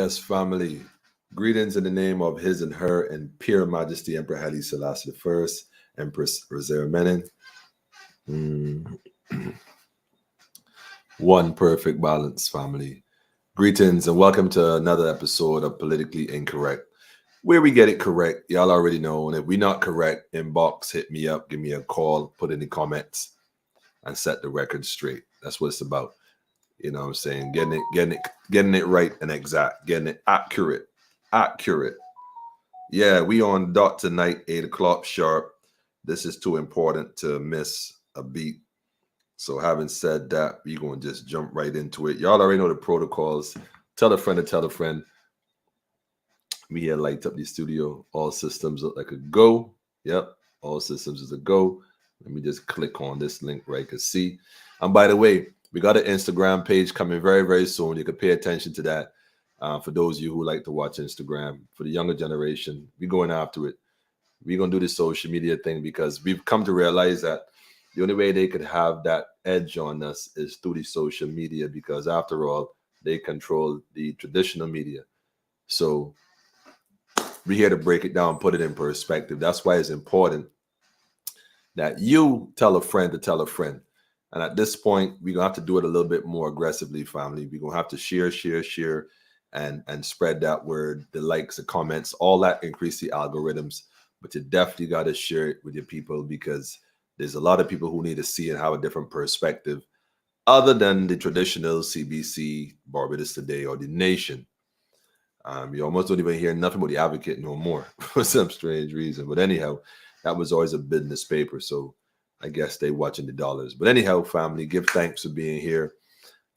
Yes, family. Greetings in the name of His and Her Imperial Majesty Emperor Haile Selassie I, Empress Rosera Menin. Mm, One perfect balance, family. Greetings and welcome to another episode of Politically Incorrect, where we get it correct. Y'all already know. And if we not correct, inbox, hit me up, give me a call, put in the comments, and set the record straight. That's what it's about. You know what I'm saying? Getting it right and exact, getting it accurate. Yeah, we on dot tonight, 8 o'clock sharp. This is too important to miss a beat. So having said that, we're going to just jump right into it. Y'all already know the protocols. Tell a friend to tell a friend. We here light up the studio. All systems look like a go. Yep, all systems is a go. Let me just click on this link right to see. And by the way, we got an Instagram page coming very, very soon. You can pay attention to that. For those of you who like to watch Instagram, for the younger generation, we're going after it. We're going to do this social media thing because we've come to realize that the only way they could have that edge on us is through the social media, because after all, they control the traditional media. So we're here to break it down, put it in perspective. That's why it's important that you tell a friend to tell a friend. And at this point, we're going to have to do it a little bit more aggressively, family. We're going to have to share, and spread that word, the likes, the comments, all that increase the algorithms. But you definitely got to share it with your people, because there's a lot of people who need to see and have a different perspective other than the traditional CBC, Barbados Today, or The Nation. You almost don't even hear nothing about The Advocate no more for some strange reason. But anyhow, that was always a business paper. So I guess they watching the dollars. But anyhow, family, give thanks for being here.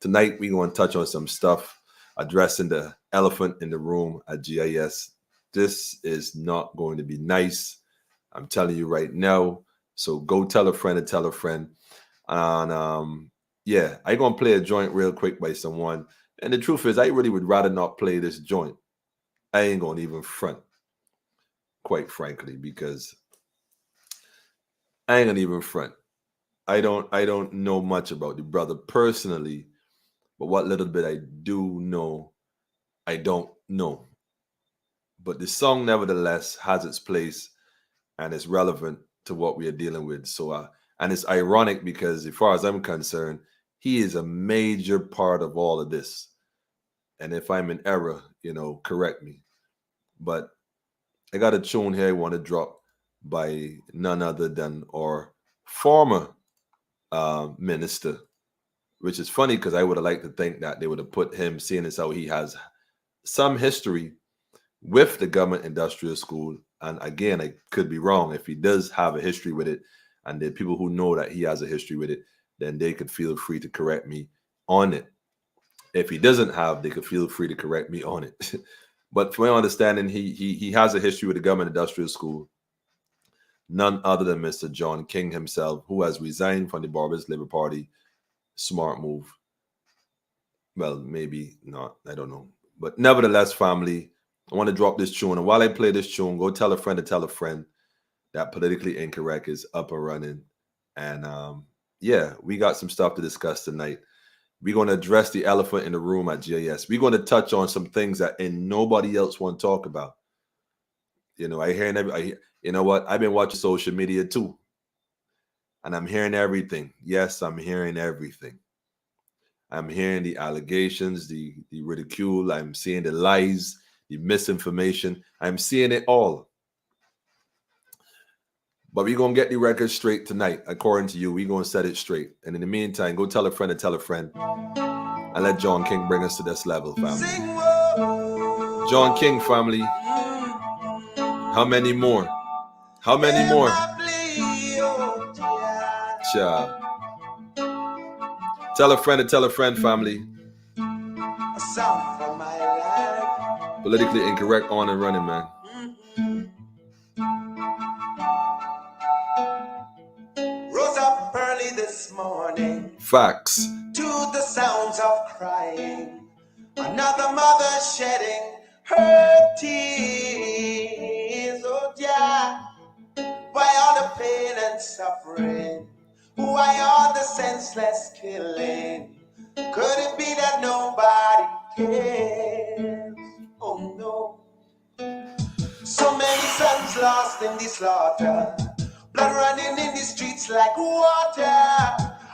Tonight, we're going to touch on some stuff addressing the elephant in the room at GIS. This is not going to be nice. I'm telling you right now. So go tell a friend and tell a friend. And yeah, I'm going to play a joint real quick by someone. And the truth is, I really would rather not play this joint. I ain't going to even front, quite frankly, because I ain't going to even front. I don't know much about the brother personally, but what little bit I do know, I don't know. But the song nevertheless has its place and it's relevant to what we are dealing with. So and it's ironic because as far as I'm concerned, he is a major part of all of this. And if I'm in error, correct me. But I got a tune here I want to drop by none other than our former minister, which is funny because I would have liked to think that they would have put him, seeing as how he has some history with the government industrial school. And again, I could be wrong. If he does have a history with it, and the people who know that he has a history with it, then they could feel free to correct me on it. If he doesn't have, they could feel free to correct me on it. But from my understanding, he has a history with the government industrial school. None other than Mr. John King himself, who has resigned from the Barbados Labour Party. Smart move. Well, maybe not. I don't know. But nevertheless, family, I want to drop this tune. And while I play this tune, go tell a friend to tell a friend that Politically Incorrect is up and running. And yeah, we got some stuff to discuss tonight. We're going to address the elephant in the room at GIS. We're going to touch on some things that nobody else want to talk about. You know what? I've been watching social media too. And I'm hearing everything. Yes, I'm hearing everything. I'm hearing the allegations, the ridicule. I'm seeing the lies, the misinformation. I'm seeing it all. But we're going to get the record straight tonight. According to you, we're going to set it straight. And in the meantime, go tell a friend to tell a friend. And let John King bring us to this level, family. John King, family. How many more? How many more? Child. Tell a friend to tell a friend, family. Politically Incorrect on and running, man. Rose up early this morning. Facts. To the sounds of crying. Another mother shedding her tears. Oh, yeah. Why all the pain and suffering? Why all the senseless killing? Could it be that nobody cares? Oh no. So many sons lost in the slaughter, blood running in the streets like water.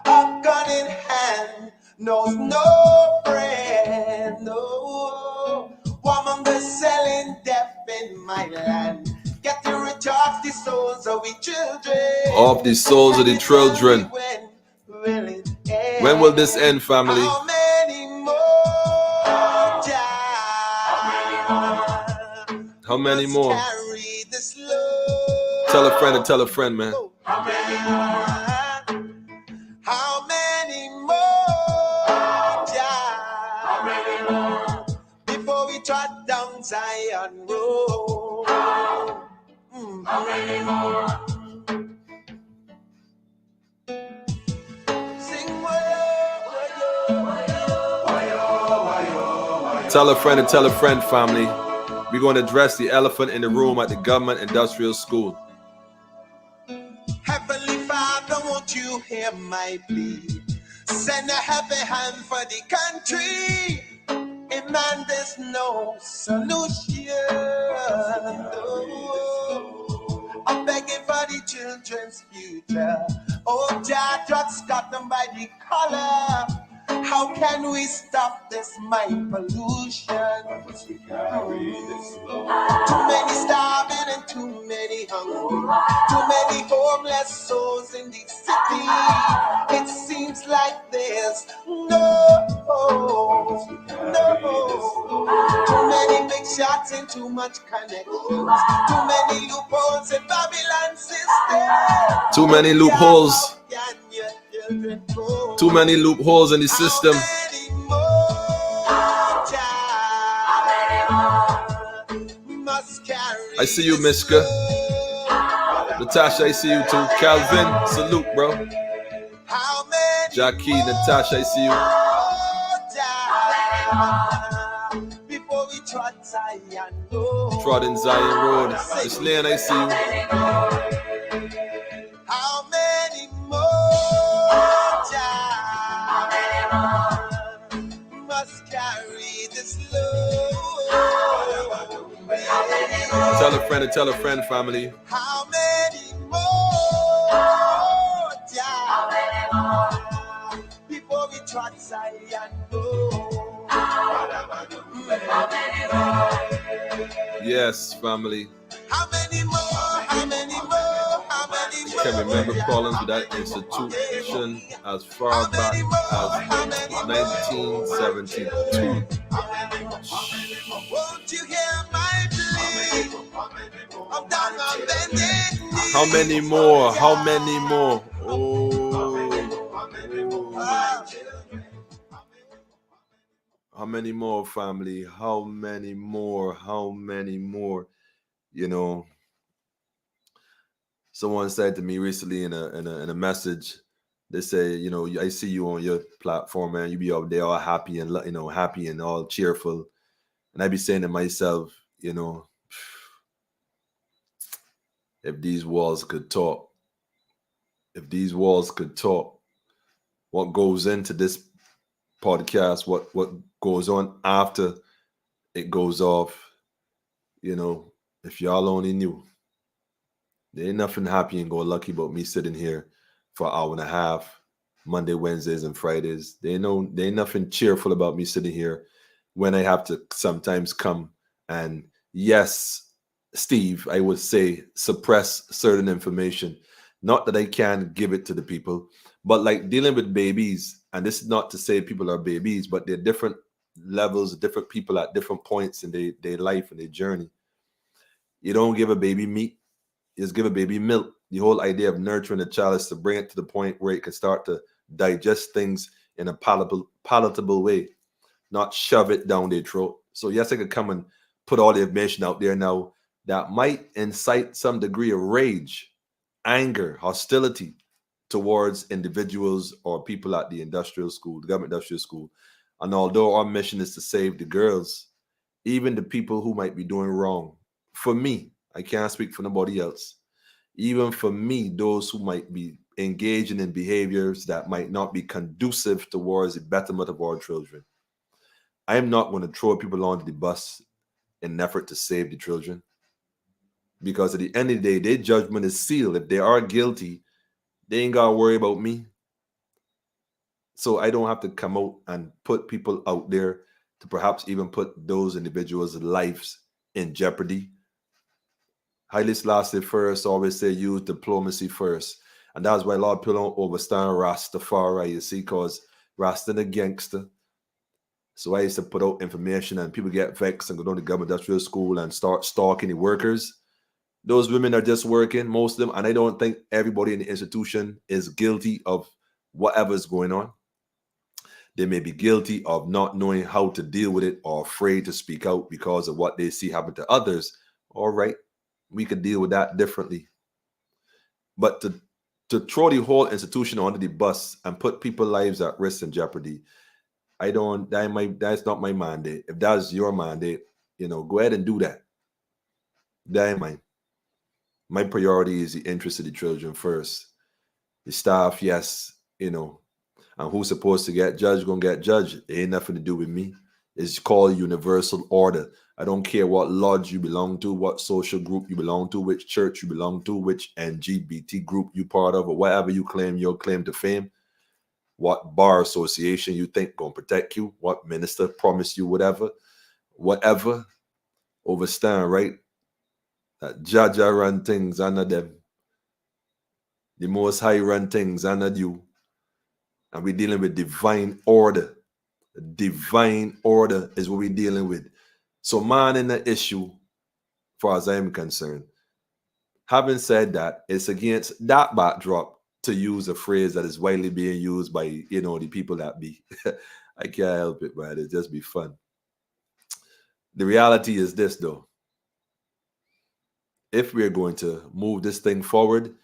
A gun in hand knows no friend, no. Woman selling death in my land. Get to recharge the souls of the children. Of the souls of the children. When will this end, family? How many more? How many more? Carry this load. Tell a friend and tell a friend, man. How many more? How many more? Before we trot down Zion Road. How many more? Sing Tell a friend and tell a friend, family. We're going to address the elephant in the room at the government industrial school. Heavenly Father, won't you hear my plea? Send a heavy hand for the country. In man, there's no solution. No. I'm begging for the children's future. Oh, Jah, drugs got them by the collar. How can we stop this mind pollution? Too many starving and too many hungry. Too many homeless souls in the city. It seems like there's no. Too many big shots and too much connections. Too many loopholes in Babylon system. Too many loopholes. Too many loopholes in the system. I see you, Mishka. Natasha, I see you too. Calvin, salute, bro. Jackie, Natasha, I see you. Trot in Zion Road. Miss Lane, I see you. How many more must carry this load? Tell a friend and tell a friend, family. How many more before we trot Zion Road? Yes, family. How many more? How many more? How many more? I can remember problems with that institution as far back as 1972. Won't you hear my plea? I'm down on bended knee. How many more? How many more? Oh. How many more, family? How many more? How many more? You know, someone said to me recently in a message, they say, you know, I see you on your platform, man. You be up there all happy and, you know, happy and all cheerful. And I be saying to myself, you know, if these walls could talk, what goes into this podcast, what goes on after it goes off, you know, if y'all only knew. There ain't nothing happy and go lucky about me sitting here for an hour and a half, Monday, Wednesdays, and Fridays. There ain't nothing cheerful about me sitting here when I have to sometimes come and, yes, Steve, I would say suppress certain information. Not that I can't give it to the people, but like dealing with babies, and this is not to say people are babies, but they're different levels, different people at different points in their life and their journey. You don't give a baby meat, you just give a baby milk. The whole idea of nurturing a child is to bring it to the point where it can start to digest things in a palatable way, not shove it down their throat. So yes, I could come and put all the information out there now that might incite some degree of rage, anger, hostility towards individuals or people at the industrial school, the government industrial school. And although our mission is to save the girls, even the people who might be doing wrong, for me, I can't speak for nobody else. Even for me, those who might be engaging in behaviors that might not be conducive towards the betterment of our children, I am not going to throw people onto the bus in an effort to save the children. Because at the end of the day, their judgment is sealed. If they are guilty, they ain't got to worry about me. So I don't have to come out and put people out there to perhaps even put those individuals' lives in jeopardy. Haile Selassie first always say use diplomacy first. And that's why a lot of people don't understand Rastafari, you see, because Rasta the gangster. So I used to put out information and people get vexed and go down to government industrial school and start stalking the workers. Those women are just working, most of them, and I don't think everybody in the institution is guilty of whatever's going on. They may be guilty of not knowing how to deal with it or afraid to speak out because of what they see happen to others. All right, we could deal with that differently. But to throw the whole institution under the bus and put people's lives at risk and jeopardy, that's not my mandate. If that's your mandate, go ahead and do that. That ain't mine. My priority is the interest of the children first. The staff, yes, and who's supposed to get judged, gonna get judged. It ain't nothing to do with me. It's called universal order. I don't care what lodge you belong to, what social group you belong to, which church you belong to, which LGBT group you part of, or whatever you claim your claim to fame, what bar association you think gonna protect you, what minister promised you whatever, overstand, right? That Jaja run things under them. The Most High run things under you. And we're dealing with divine order. Divine order is what we're dealing with. So man in the issue, as far as I'm concerned. Having said that, it's against that backdrop to use a phrase that is widely being used by, the people that be. I can't help it, man. It just be fun. The reality is this, though. If we're going to move this thing forward,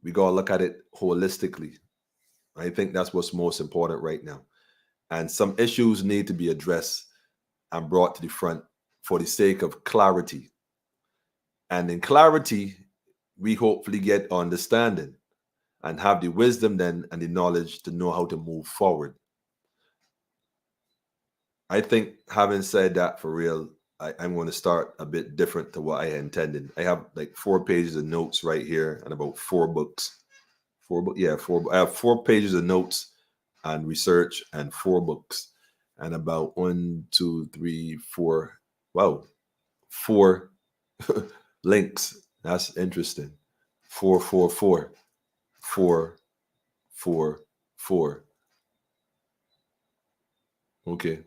we got to look at it holistically. I think that's what's most important right now. And some issues need to be addressed and brought to the front for the sake of clarity. And in clarity, we hopefully get understanding and have the wisdom then and the knowledge to know how to move forward. I think having said that, for real, I'm going to start a bit different to what I intended. I have like 4 pages of notes right here and about 4 books. I have 4 pages of notes and research and 4 books and about 1, 2, 3, 4. Wow, 4 links. That's interesting. 4, 4, 4, 4, 4, 4. Okay,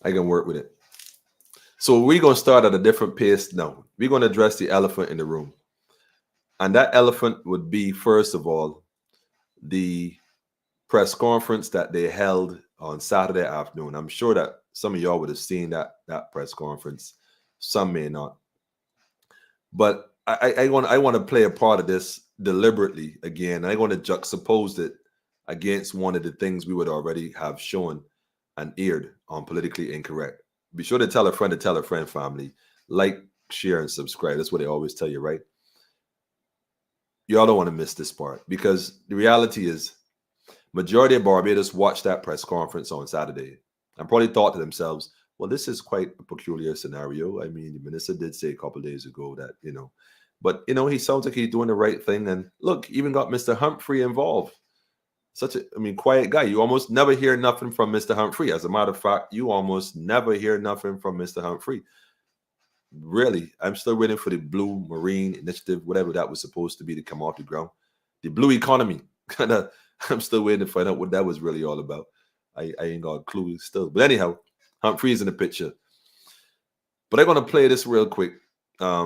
I can work with it. So we're going to start at a different pace now. We're going to address the elephant in the room. And that elephant would be, first of all, the press conference that they held on Saturday afternoon. I'm sure that some of y'all would have seen that press conference. Some may not. But I want to play a part of this deliberately again. I'm going to juxtapose it against one of the things we would already have shown and aired on Politically Incorrect. Be sure to tell a friend, family. Like, share, and subscribe. That's what they always tell you, right? Y'all don't want to miss this part because the reality is majority of Barbados watched that press conference on Saturday and probably thought to themselves, well, this is quite a peculiar scenario. I mean, the minister did say a couple of days ago that, but, he sounds like he's doing the right thing. And look, even got Mr. Humphrey involved. Such a, quiet guy. You almost never hear nothing from Mr. Humphrey. As a matter of fact, you almost never hear nothing from Mr. Humphrey. Really, I'm still waiting for the Blue Marine Initiative, whatever that was supposed to be, to come off the ground. The Blue Economy. I'm still waiting to find out what that was really all about. I ain't got a clue still. But anyhow, Humphrey's in the picture. But I'm going to play this real quick. I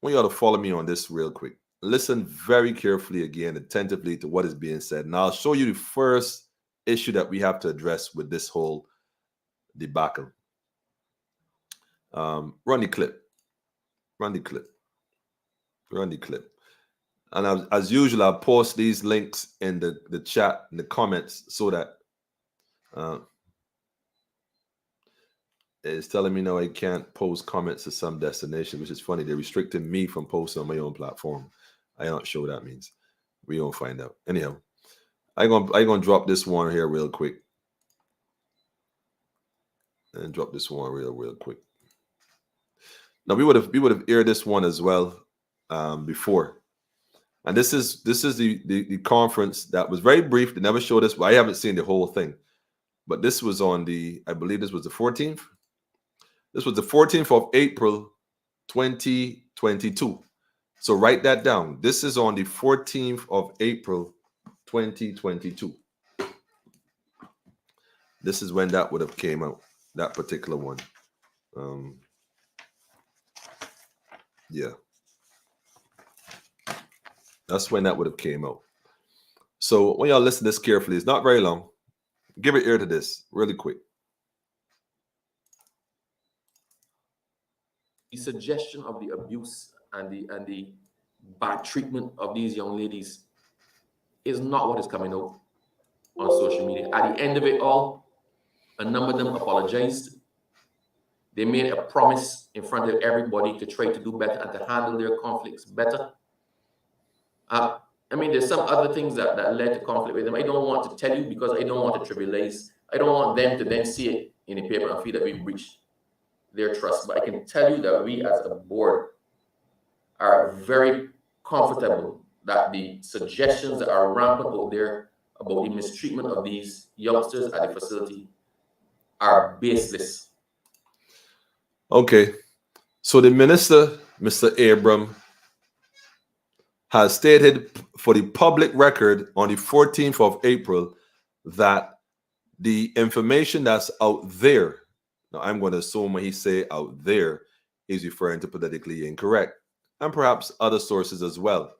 want y'all to follow me on this real quick. Listen very carefully again, attentively to what is being said. And I'll show you the first issue that we have to address with this whole debacle. Run the clip. And as usual, I'll post these links in the chat, in the comments, so that it's telling me now I can't post comments to some destination, which is funny. They're restricting me from posting on my own platform. I don't sure what that means. We gonna find out. Anyhow, I'm gonna drop this one here real quick. and drop this one real quick. Now we would have aired this one as well before, and this is the conference that was very brief. They never showed us. Well, I haven't seen the whole thing, but this was on I believe this was the 14th. This was the 14th of April, 2022. So write that down. This is on the 14th of April, 2022. This is when that would have came out, that particular one. Yeah. That's when that would have came out. So when y'all listen to this carefully, it's not very long. Give an ear to this really quick. The suggestion of the abuse and the bad treatment of these young ladies is not what is coming out on social media. At the end of it all, a number of them apologized. They made a promise in front of everybody to try to do better and to handle their conflicts better. I mean, there's some other things that led to conflict with them. I don't want to tell you because I don't want to trivialize. I don't want them to then see it in the paper and feel that we breached their trust. But I can tell you that we as a board are very comfortable that the suggestions that are rampant out there about the mistreatment of these youngsters at the facility are baseless. Okay. So the minister, Mr. Abram, has stated for the public record on the 14th of April that the information that's out there, now I'm going to assume when he say out there, he's referring to politically incorrect, and perhaps other sources as well.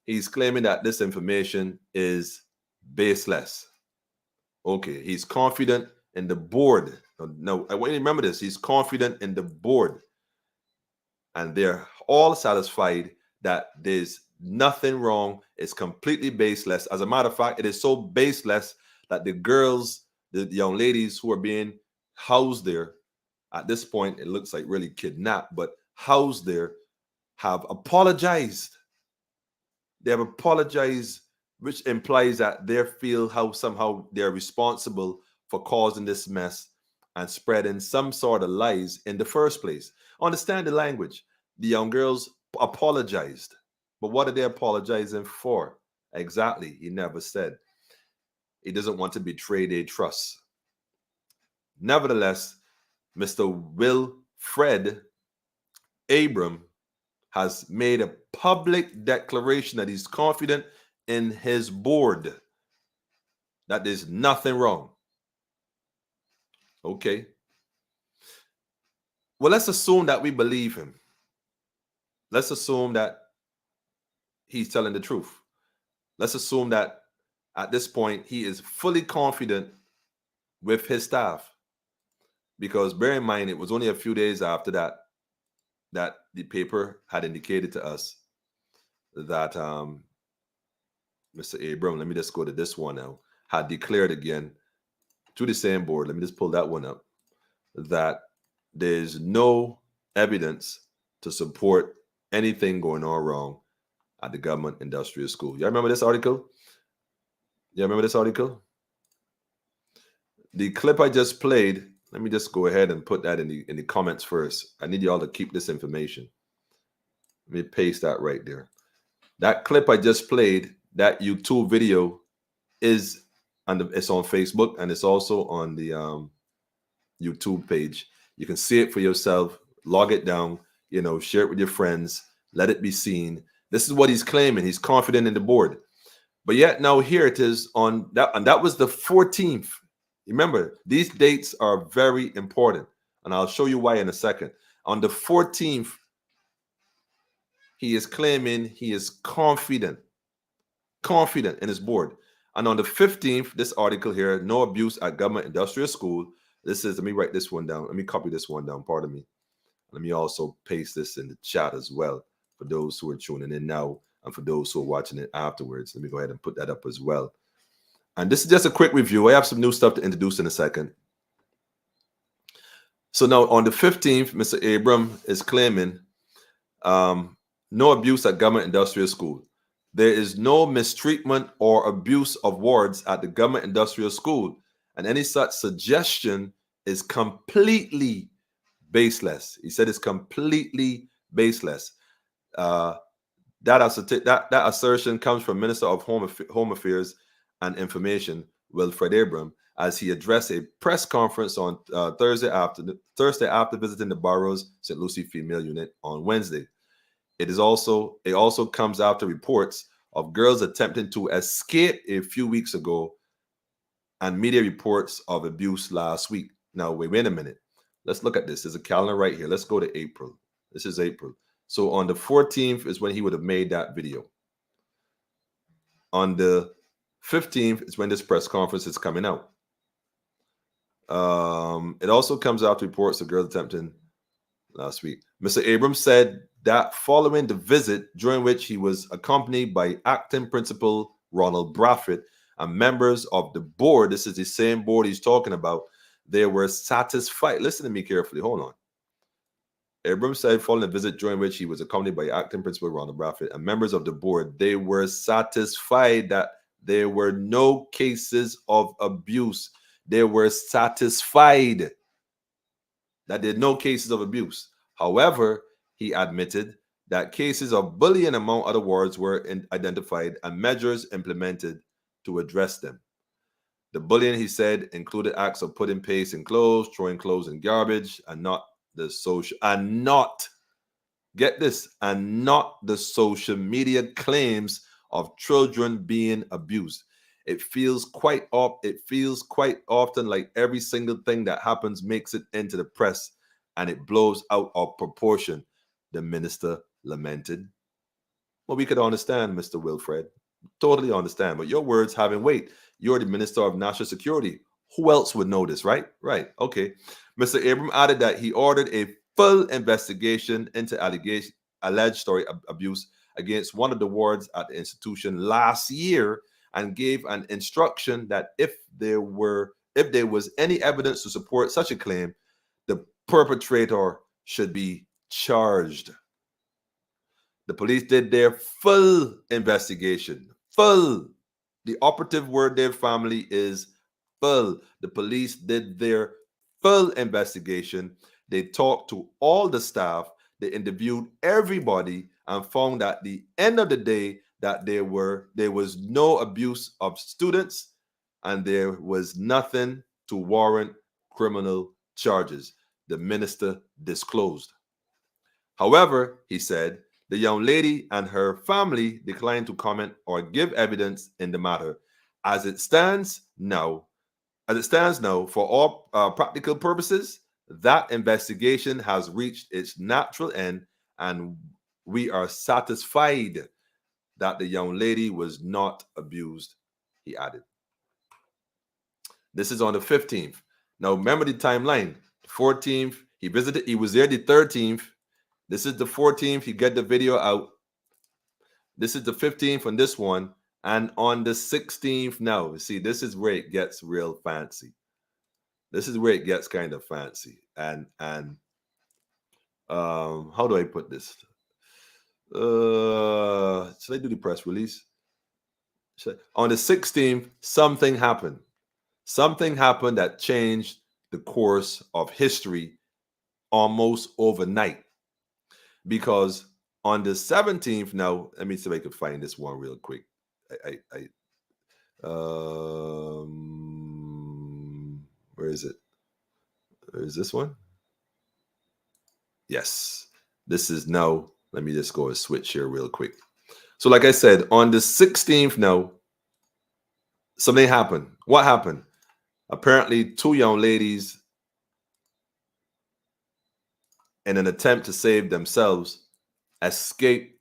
He's claiming that this information is baseless. Okay, he's confident in the board. No, I want you to remember this. He's confident in the board. And they're all satisfied that there's nothing wrong. It's completely baseless. As a matter of fact, it is so baseless that the girls, the young ladies who are being housed there, at this point, it looks like really kidnapped, but housed there, have apologized. They have apologized, which implies that they feel how somehow they're responsible for causing this mess and spreading some sort of lies in the first place. Understand the language. The young girls apologized. But what are they apologizing for? Exactly. He never said. He doesn't want to betray their trust. Nevertheless, Mr. Wilfred Abram has made a public declaration that he's confident in his board that there's nothing wrong. Okay. Well, let's assume that we believe him. Let's assume that he's telling the truth. Let's assume that at this point he is fully confident with his staff. Because bear in mind, it was only a few days after that the paper had indicated to us that Mr. Abram, let me just go to this one now, had declared again to the same board, let me just pull that one up, that there's no evidence to support anything going on wrong at the government industrial school. Y'all remember this article? Y'all remember this article? The clip I just played, let me just go ahead and put that in the comments first. I need y'all to keep this information. Let me paste that right there. That clip I just played, that YouTube video is it's on Facebook and it's also on the YouTube page. You can see it for yourself, log it down, share it with your friends, let it be seen. This is what he's claiming. He's confident in the board. But yet now here it is on that, and that was the 14th. Remember, these dates are very important, and I'll show you why in a second. On the 14th, he is claiming he is confident in his board. And on the 15th, this article here, no abuse at government industrial school. This is, let me write this one down. Let me copy this one down, pardon me. Let me also paste this in the chat as well for those who are tuning in now and for those who are watching it afterwards. Let me go ahead and put that up as well. And this is just a quick review. I have some new stuff to introduce in a second. So now on the 15th, Mr. Abram is claiming no abuse at government industrial school. There is no mistreatment or abuse of wards at the government industrial school. And any such suggestion is completely baseless. He said it's completely baseless. That assertion comes from Minister of Home Affairs and Information, Wilfred Abram, as he addressed a press conference on Thursday after visiting the borough's St. Lucie female unit on Wednesday. It also comes after reports of girls attempting to escape a few weeks ago and media reports of abuse last week. Now, wait a minute. Let's look at this. There's a calendar right here. Let's go to April. This is April. So on the 14th is when he would have made that video. On the 15th is when this press conference is coming out. It also comes out reports of girls attempting last week. Mr. Abrams said that following the visit, during which he was accompanied by acting principal Ronald Braffett and members of the board, this is the same board he's talking about, they were satisfied. Listen to me carefully. Hold on. Abrams said following the visit, during which he was accompanied by acting principal Ronald Braffett and members of the board, they were satisfied that there were no cases of abuse. They were satisfied that there are no cases of abuse. However, he admitted that cases of bullying, among other words, were identified and measures implemented to address them. The bullying, he said, included acts of putting paste in clothes, throwing clothes in garbage, and not the social media claims of children being abused. It feels quite often like every single thing that happens makes it into the press and it blows out of proportion, the minister lamented. Well, we could understand, Mr. Wilfred. Totally understand. But your words having weight. You're the Minister of National Security. Who else would know this, right? Right. Okay. Mr. Abram added that he ordered a full investigation into alleged abuse against one of the wards at the institution last year, and gave an instruction that if there was any evidence to support such a claim, the perpetrator should be charged. The police did their full investigation. Full. The operative word there, family, is full. The police did their full investigation. They talked to all the staff. They interviewed everybody and found at the end of the day that there was no abuse of students and there was nothing to warrant criminal charges, the minister disclosed. However, he said, the young lady and her family declined to comment or give evidence in the matter. As it stands now, for all practical purposes, that investigation has reached its natural end, and we are satisfied that the young lady was not abused, he added. This is on the 15th. Now, remember the timeline. The 14th, he visited, he was there the 13th. This is the 14th, he got the video out. This is the 15th on this one. And on the 16th now, see, this is where it gets real fancy. This is where it gets kind of fancy. And how do I put this? Should I do the press release? On the 16th, something happened. Something happened that changed the course of history almost overnight. Because on the 17th, now, let me see if I can find this one real quick. Where is it? Where is this one? Yes. This is now, let me just go and switch here real quick. So like I said, on the 16th now, something happened. What happened? Apparently, two young ladies, in an attempt to save themselves, escaped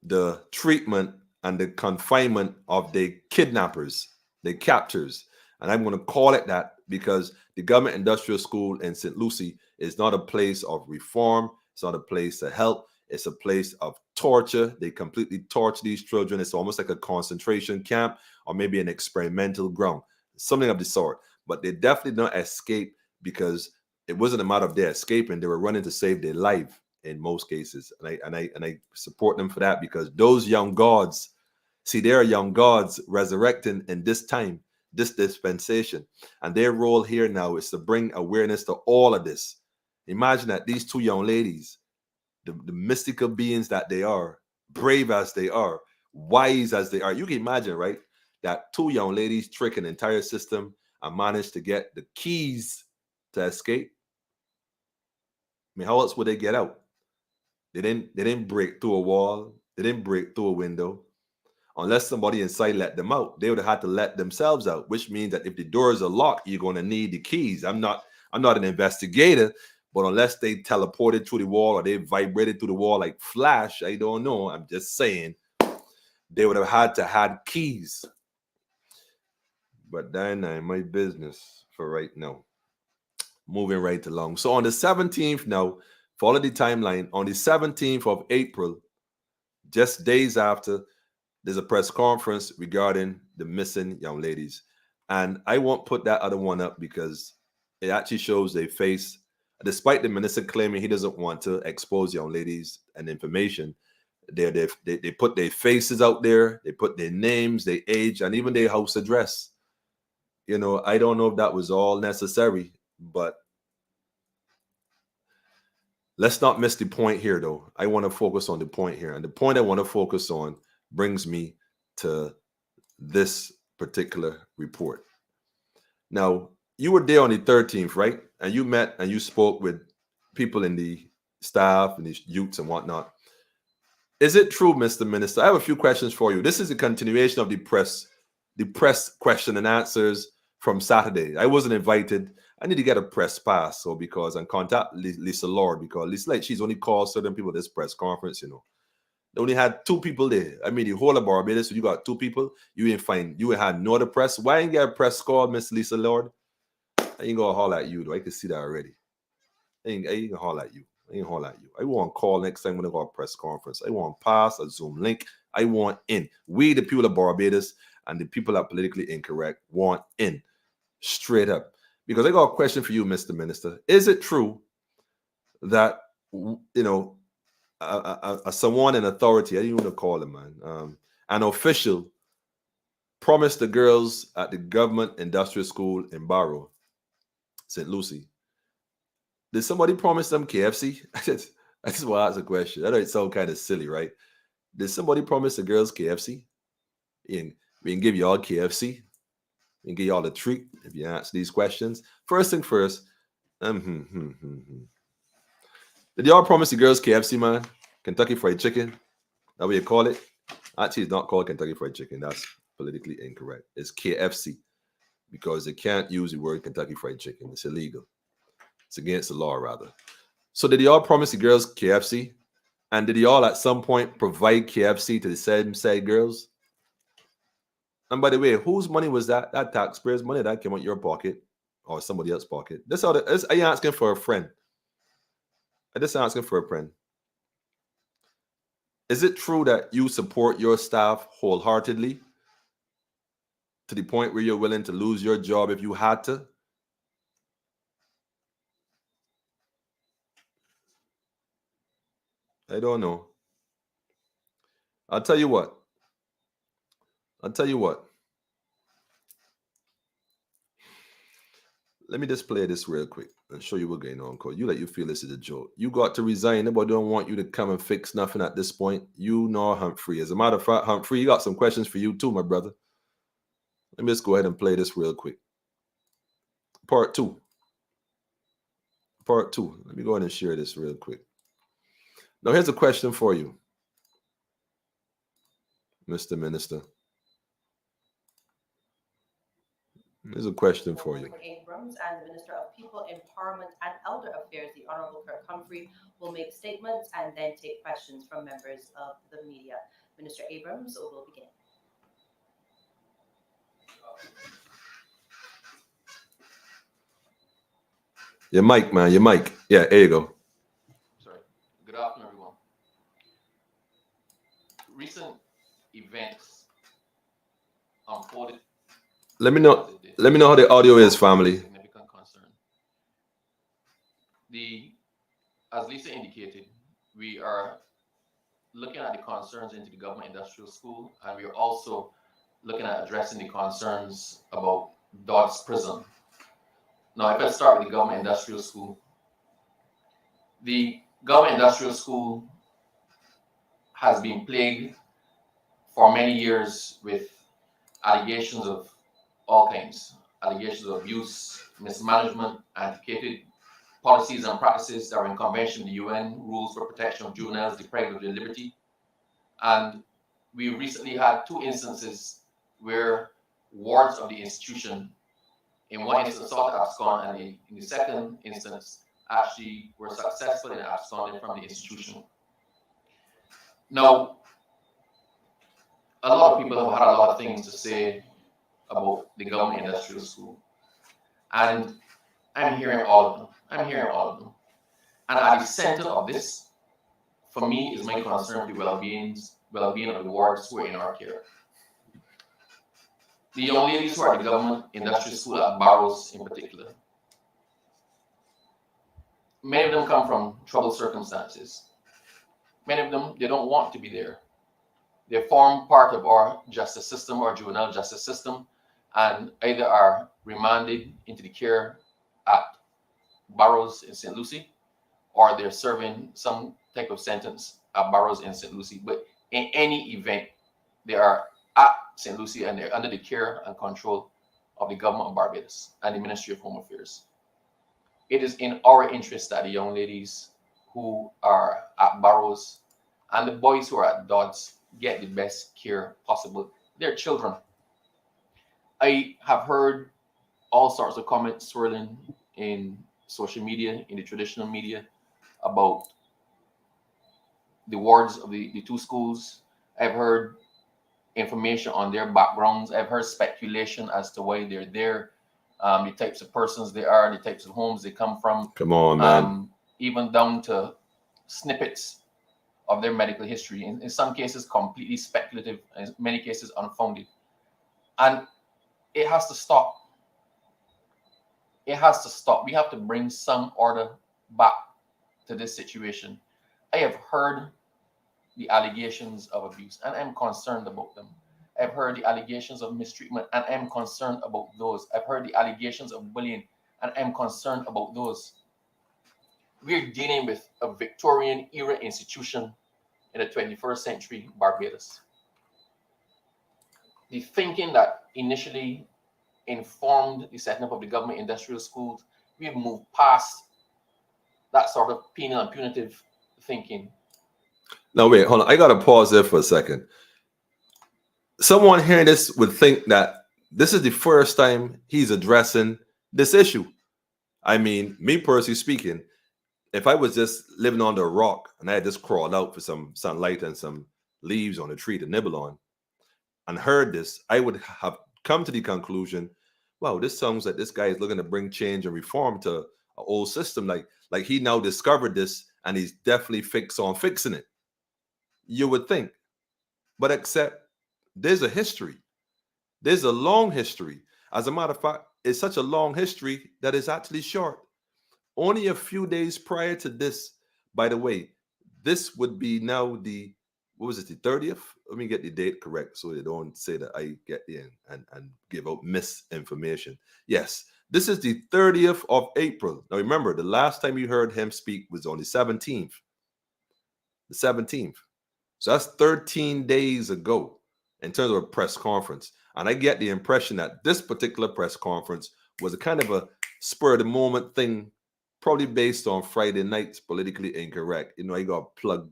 the treatment and the confinement of the kidnappers, the captors. And I'm going to call it that because the Government Industrial School in St. Lucie is not a place of reform. It's not a place to help. It's a place of torture. They completely torture these children. It's almost like a concentration camp or maybe an experimental ground, something of the sort. But they definitely don't escape because it wasn't a matter of their escaping. They were running to save their life in most cases. And I support them for that, because those young gods, see, there are young gods resurrecting in this time. this dispensation. And their role here now is to bring awareness to all of this. Imagine that these two young ladies, the mystical beings that they are, brave as they are, wise as they are. You can imagine, right? That two young ladies trick an entire system and manage to get the keys to escape. I mean, how else would they get out? They didn't break through a wall. They didn't break through a window. Unless somebody inside let them out, they would have had to let themselves out, which means that if the doors are locked, you're going to need the keys. I'm not an investigator, but unless they teleported through the wall or they vibrated through the wall like Flash, I don't know. I'm just saying they would have had to have keys. But that ain't my business for right now. Moving right along. So on the 17th now, follow the timeline. On the 17th of April, just days after, there's a press conference regarding the missing young ladies. And I won't put that other one up because it actually shows their face. Despite the minister claiming he doesn't want to expose young ladies and information, they put their faces out there, they put their names, their age, and even their house address. You know, I don't know if that was all necessary, but let's not miss the point here, though. I want to focus on the point here. And the point I want to focus on brings me to this particular report. Now, you were there on the 13th, right? And you met and you spoke with people in the staff and the youths and whatnot. Is it true, Mr. Minister? I have a few questions for you. This is a continuation of the press question and answers from Saturday. I wasn't invited. I need to get a press pass, so because and contact Lisa Lord, because Lisa, like, she's only called certain people this press conference, you know. They only had 2 people there. I mean, the whole of Barbados, so you got 2 people. You ain't find, you had no other press. Why ain't get a press call, Miss Lisa Lord? I ain't gonna holler at you, though. I can see that already. I ain't gonna holler at you. I ain't holler at you. I want call next time when I go a press conference. I want pass, a Zoom link. I want in. We, the people of Barbados, and the people that are politically incorrect, want in. Straight up. Because I got a question for you, Mr. Minister. Is it true that, you know, someone in authority, I didn't want to call him, man, an official promised the girls at the government industrial school in Barrow, St. Lucie, did somebody promise them KFC? I just want to ask a question. I know it sounds kind of silly, right? Did somebody promise the girls KFC? And we can give you all KFC. We can give you all a treat if you answer these questions. First thing first, did y'all promise the girls KFC, man? Kentucky Fried Chicken? That what you call it? Actually, it's not called Kentucky Fried Chicken. That's politically incorrect. It's KFC because they can't use the word Kentucky Fried Chicken. It's illegal. It's against the law, rather. So did y'all promise the girls KFC? And did y'all at some point provide KFC to the same said girls? And by the way, whose money was that? That taxpayers' money that came out your pocket or somebody else's pocket? This are you asking for a friend? I just asking for a friend. Is it true that you support your staff wholeheartedly to the point where you're willing to lose your job if you had to? I don't know. I'll tell you what. Let me just play this real quick and show you what's going on, because you feel this is a joke. You got to resign. Nobody don't want you to come and fix nothing at this point. You know Humphrey. As a matter of fact, Humphrey, you got some questions for you too, my brother. Let me just go ahead and play this real quick. Part two. Let me go ahead and share this real quick. Now, here's a question for you, Mr. Minister. Here's a question for you. Abrams and the Minister of People, Empowerment and Elder Affairs, the Honorable Kirk Humphrey, will make statements and then take questions from members of the media. Minister Abrams will begin. Your mic, man. Your mic. Yeah, there you go. Sorry. Good afternoon, everyone. Recent events unfolded. Let me know how the audio is, family. Significant concern. As Lisa indicated, we are looking at the concerns into the government industrial school, and we are also looking at addressing the concerns about Dodds Prison. Now, if I start with the government industrial school, the government industrial school has been plagued for many years with allegations of all kinds, allegations of abuse, mismanagement, antiquated policies and practices that are in convention with the UN rules for protection of juveniles deprived of their liberty. And we recently had 2 instances where wards of the institution, in one instance, sought to abscond, and in the second instance, actually were successful in absconding from the institution. Now, a lot of people have had a lot of things to say about the government industrial school, and I'm hearing all of them. And at the center of this, for me, is my concern for the well-being of the wards who are in our care. The young ladies who are at the government industrial school at Barrows in particular, many of them come from troubled circumstances. Many of them, they don't want to be there. They form part of our justice system, our juvenile justice system, and either are remanded into the care at Barrows in St. Lucie, or they're serving some type of sentence at Barrows in St. Lucie. But in any event, they are at St. Lucie and they're under the care and control of the government of Barbados and the Ministry of Home Affairs. It is in our interest that the young ladies who are at Barrows and the boys who are at Dodds get the best care possible. They're children. I have heard all sorts of comments swirling in social media, in the traditional media, about the wards of the 2 schools. I've heard information on their backgrounds. I've heard speculation as to why they're there, the types of persons they are, the types of homes they come from. Come on, man. Even down to snippets of their medical history. In some cases, completely speculative, in many cases, unfounded. And it has to stop. It has to stop. We have to bring some order back to this situation. I have heard the allegations of abuse, and I'm concerned about them. I've heard the allegations of mistreatment, and I'm concerned about those. I've heard the allegations of bullying, and I'm concerned about those. We're dealing with a Victorian era institution in the 21st century Barbados. The thinking that initially informed the setting up of the government industrial schools, we've moved past that sort of penal and punitive thinking. Now, wait, hold on. I got to pause there for a second. Someone hearing this would think that this is the first time he's addressing this issue. I mean, me personally speaking, if I was just living under a rock and I had just crawled out for some sunlight and some leaves on a tree to nibble on and heard this, I would have come to the conclusion, wow, this sounds like this guy is looking to bring change and reform to an old system. Like he now discovered this and he's definitely fixing it. You would think. But except there's a history. There's a long history. As a matter of fact, it's such a long history that it's actually short. Only a few days prior to this, by the way, this would be now the 30th? Let me get the date correct so they don't say that I get in and give out misinformation. Yes, this is the 30th of April. Now remember, the last time you heard him speak was on the 17th. The 17th. So that's 13 days ago in terms of a press conference. And I get the impression that this particular press conference was a kind of a spur of the moment thing, probably based on Friday night's Politically Incorrect. You know, you got to plug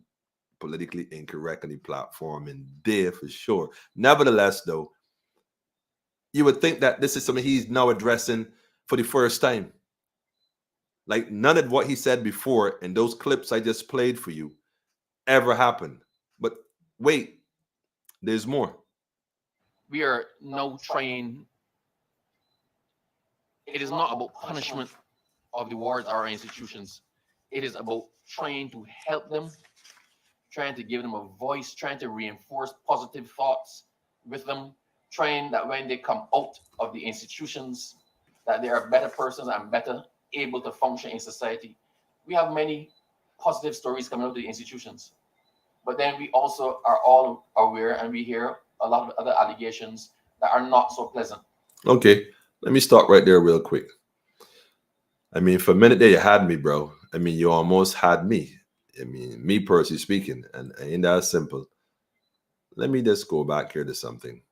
Politically Incorrect on the platform in there for sure. Nevertheless, though, you would think that this is something he's now addressing for the first time. Like none of what he said before in those clips I just played for you ever happened. But wait, there's more. We are now trying. It is not about punishment of the wards or institutions. It is about trying to help them, trying to give them a voice, trying to reinforce positive thoughts with them, trying that when they come out of the institutions, that they are better persons and better able to function in society. We have many positive stories coming out of the institutions, but then we also are all aware and we hear a lot of other allegations that are not so pleasant. Okay, let me start right there real quick. I mean, for a minute there, you had me, bro. I mean, you almost had me. I mean, me personally speaking, and ain't that simple. Let me just go back here to something.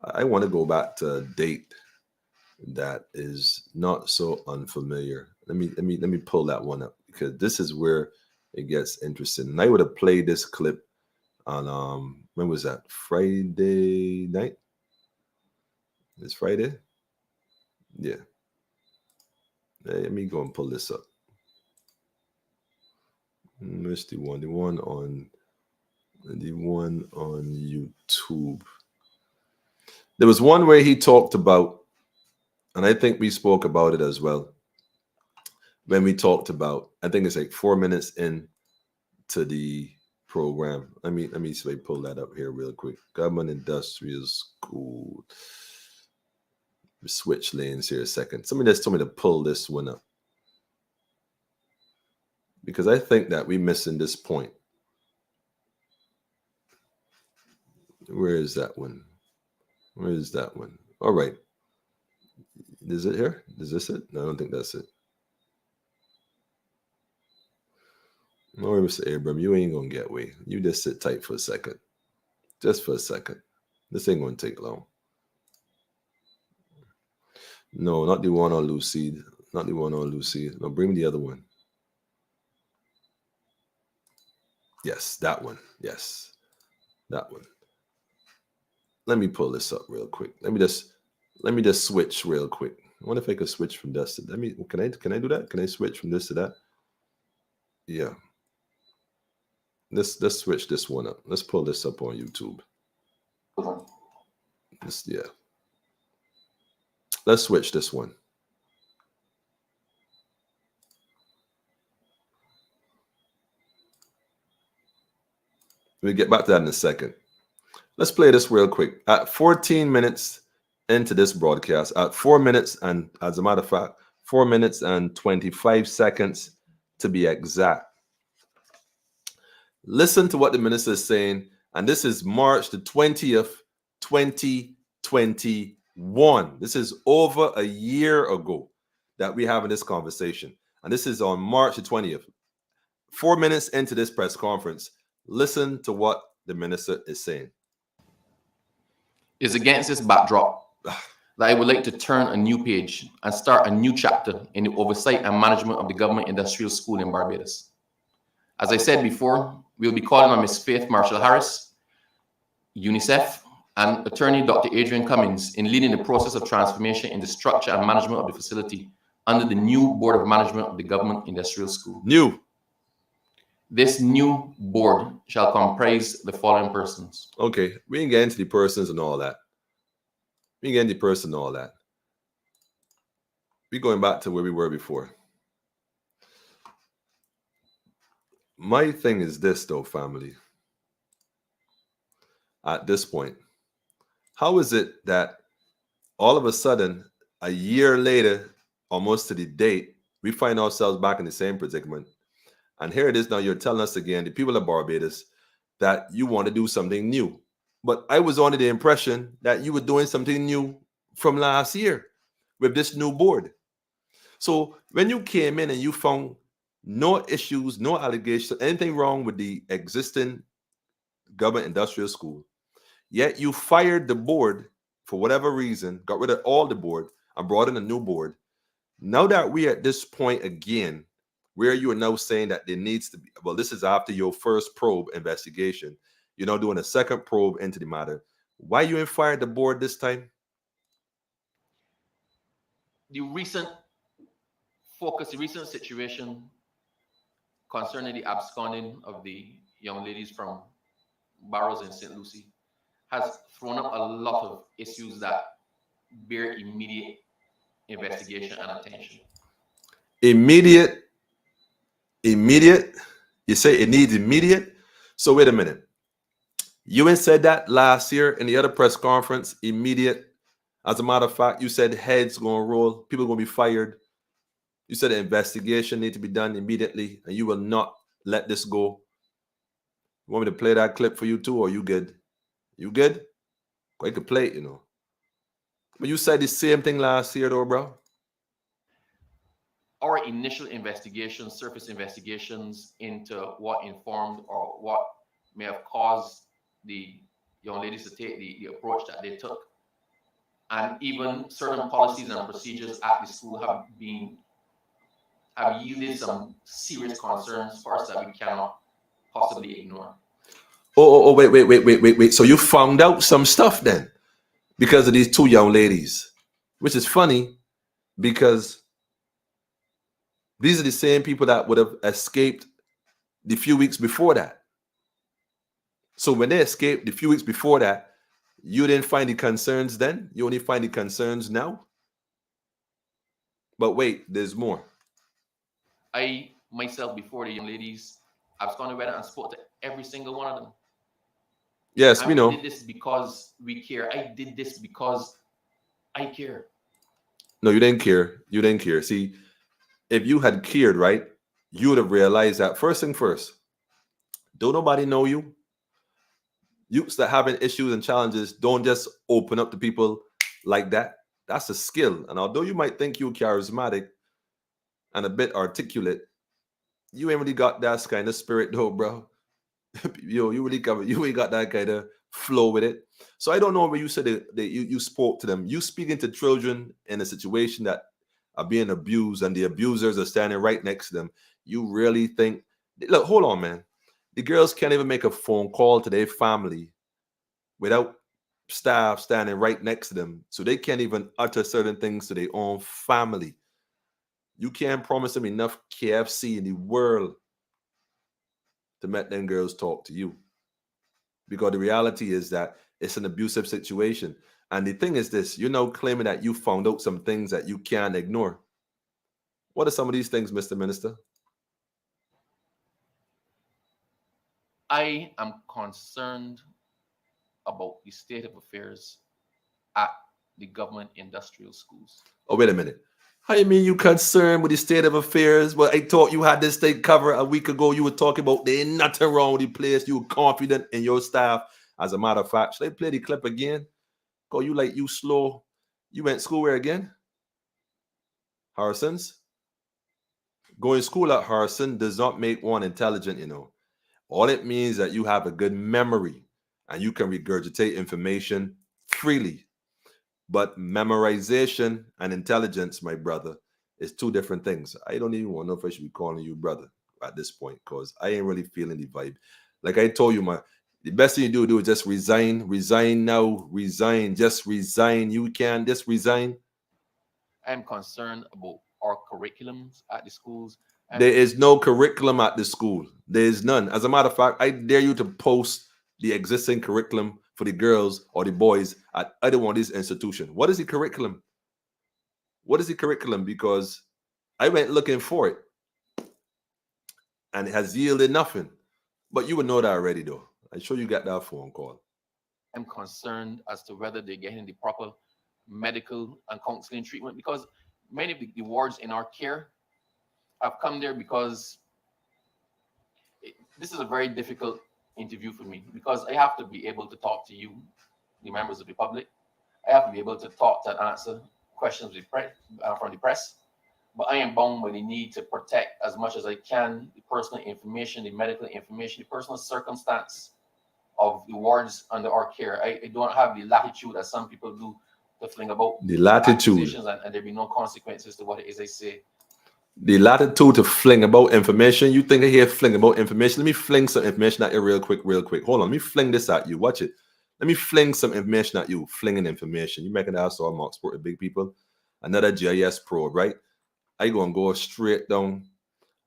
I want to go back to a date that is not so unfamiliar. Let me pull that one up, because this is where it gets interesting. And I would have played this clip on when was that? Friday night? It's Friday? Yeah. Let me go and pull this up. Where's the one? The one on YouTube. There was one where he talked about, and I think we spoke about it as well. When we talked about, I think it's like 4 minutes in to the program. Let me pull that up here real quick. Government Industrial School. Switch lanes here a second. Somebody just told me to pull this one up, because I think that we're missing this point. Where is that one? Where is that one? All right. Is it here? Is this it? No, I don't think that's it. No, Mr. Abram, you ain't gonna get away. You just sit tight for a second. Just for a second. This ain't gonna take long. No, not the one on Lucy. Not the one on Lucy. No, bring me the other one. Yes, that one. Yes, that one. Let me pull this up real quick. Let me just switch real quick. I wonder if I could switch from this to. Can I do that? Can I switch from this to that? Yeah. Let's switch this one up. Let's pull this up on YouTube. Yeah. Let's switch this one. We'll get back to that in a second. Let's play this real quick. At 14 minutes into this broadcast, at 4 minutes, and as a matter of fact, 4 minutes and 25 seconds to be exact. Listen to what the minister is saying. And this is March the 20th, 2021. This is over a year ago that we're having this conversation. And this is on March the 20th. 4 minutes into this press conference, listen to what the minister is saying. It's against this backdrop that I would like to turn a new page and start a new chapter in the oversight and management of the Government Industrial School in Barbados. As I said before, we'll be calling on Ms. Faith Marshall-Harris, UNICEF, and attorney Dr. Adrian Cummings in leading the process of transformation in the structure and management of the facility under the new Board of Management of the Government Industrial School. This new board shall comprise the following persons. Okay, we can get into the persons and all that. We're going back to where we were before. My thing is this, though, family. At this point, how is it that all of a sudden, a year later, almost to the date, we find ourselves back in the same predicament? And here it is now, you're telling us again, the people of Barbados, that you want to do something new. But I was under the impression that you were doing something new from last year with this new board. So when you came in and you found no issues, no allegations, anything wrong with the existing Government Industrial School, yet you fired the board for whatever reason, got rid of all the board and brought in a new board. Now that we're at this point again, where you are now saying that there needs to be, well, this is after your first probe investigation. You're now doing a second probe into the matter. Why you ain't fired the board this time? The recent situation concerning the absconding of the young ladies from Barrows in St. Lucie has thrown up a lot of issues that bear immediate investigation and attention. Immediate? You say it needs immediate? So wait a minute. You ain't said that last year in the other press conference, immediate. As a matter of fact, you said heads gonna roll, people gonna be fired. You said the investigation need to be done immediately, and you will not let this go. You want me to play that clip for you too, or you good? You good? I could play it, But you said the same thing last year, though, bro. Our initial investigations, surface investigations into what informed or what may have caused the young ladies to take the approach that they took, and even certain policies and procedures at the school have yielded some serious concerns for us that we cannot possibly ignore. Wait. So you found out some stuff then because of these two young ladies, which is funny because these are the same people that would have escaped the few weeks before that. So when they escaped the few weeks before that, you didn't find the concerns then? You only find the concerns now? But wait, there's more. I, myself, before the young ladies, I've gone to Reddit and spoke to every single one of them. Yes, and we know. did this because we care. I did this because I care. No, you didn't care. You didn't care. See, if you had cared, right, you would have realized that first thing first, don't nobody know you. Youths that having issues and challenges don't just open up to people like that. That's a skill. And although you might think you're charismatic and a bit articulate, you ain't really got that kind of spirit though, bro. You ain't got that kind of flow with it. So I don't know where you said that you spoke to them. You speaking to children in a situation that are being abused and the abusers are standing right next to them. You really think, look, hold on, man. The girls can't even make a phone call to their family without staff standing right next to them. So they can't even utter certain things to their own family. You can't promise them enough KFC in the world to make them girls talk to you. Because the reality is that it's an abusive situation. And the thing is this, you're now claiming that you found out some things that you can't ignore. What are some of these things, Mr. Minister? I am concerned about the state of affairs at the government industrial schools. Oh, wait a minute. How you mean you concerned with the state of affairs? Well, I thought you had this thing covered a week ago. You were talking about there ain't nothing wrong with the place. You were confident in your staff. As a matter of fact, should I play the clip again? Go, you slow. You went school where again? Harrison's? Going to school at Harrison does not make one intelligent, All it means that you have a good memory and you can regurgitate information freely. But memorization and intelligence, my brother, is two different things. I don't even want to know if I should be calling you brother at this point because I ain't really feeling the vibe. Like I told you, the best thing you do is just resign now, just resign. You can just resign. I'm concerned about our curriculums at the schools. There is no curriculum at the school. There is none. As a matter of fact, I dare you to post the existing curriculum for the girls or the boys at either one of these institutions. What is the curriculum? What is the curriculum? Because I went looking for it and it has yielded nothing. But you would know that already, though. I'm sure you got that phone call. I'm concerned as to whether they're getting the proper medical and counseling treatment because many of the wards in our care have come there because this is a very difficult interview for me because I have to be able to talk to you, the members of the public. I have to be able to talk and answer questions from the press. But I am bound by the need to protect as much as I can the personal information, the medical information, the personal circumstance of the wards under our care. I don't have the latitude as some people do to fling about the latitude and there be no consequences to what it is I say. The latitude to fling about information. You think I hear fling about information? Let me fling some information at you real quick. Hold on. Let me fling this at you. Watch it. Let me fling some information at you. Flinging information. You making that so I'm sport big people. Another GIS probe, right? I gonna go straight down.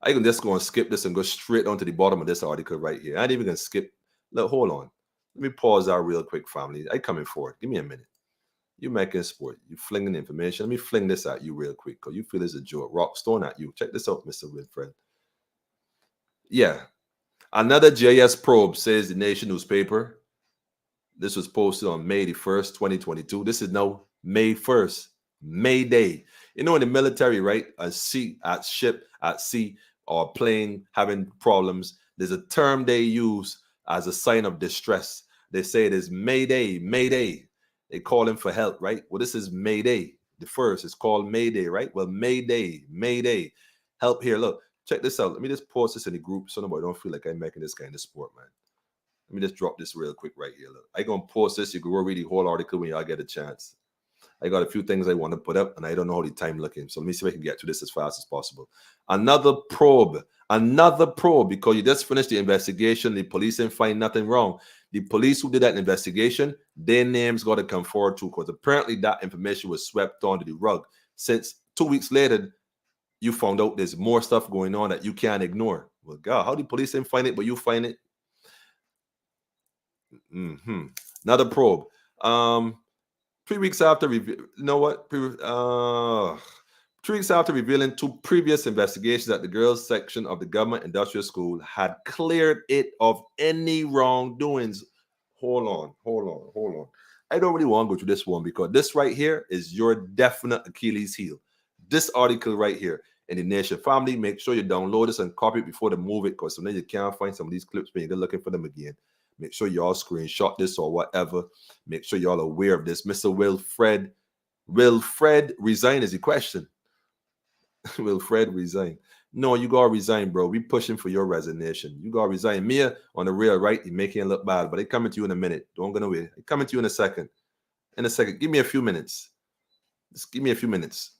I can just go and skip this and go straight down to the bottom of this article right here. I ain't even gonna skip. Look, hold on. Let me pause that real quick, family. I coming forward. Give me a minute. You making sport. You flinging information. Let me fling this at you real quick because you feel it's a joke. Rock stone at you. Check this out, Mr. Winfred. Yeah. Another GIS probe, says the Nation newspaper. This was posted on May the 1st, 2022. This is now May 1st, May Day. In the military, right? At sea, or plane having problems, there's a term they use as a sign of distress. They say it is May Day, May Day. They call him for help, right? Well, this is May Day. The first is called May Day, right? Well, May Day. Help here. Look, check this out. Let me just post this in the group so nobody don't feel like I'm making this kind of sport, man. Let me just drop this real quick right here. Look, I gonna post this. You can read the whole article when y'all get a chance. I got a few things I want to put up, and I don't know how the time looking. So let me see if I can get to this as fast as possible. Another probe, because you just finished the investigation. The police didn't find nothing wrong. The police who did that investigation, their names got to come forward too, because apparently that information was swept under the rug. Since 2 weeks later, you found out there's more stuff going on that you can't ignore. Well, God, how the police didn't find it, but you find it? Another probe. 3 weeks after, you know what? 3 weeks after revealing 2 previous investigations that the girls section of the government industrial school had cleared it of any wrongdoings. Hold on. I don't really want to go through this one because this right here is your definite Achilles heel. This article right here in the Nation Family, make sure you download this and copy it before they move it, because sometimes you can't find some of these clips when you go looking for them again. Make sure y'all screenshot this or whatever. Make sure y'all aware of this. Mr. Wilfred resign is the question. Wilfred resign. No, you gotta resign, bro. We pushing for your resignation. You gotta resign. Mia on the real right, you making it look bad, but they coming to you in a minute. Don't go away. They coming to you in a second. Give me a few minutes. Just give me a few minutes.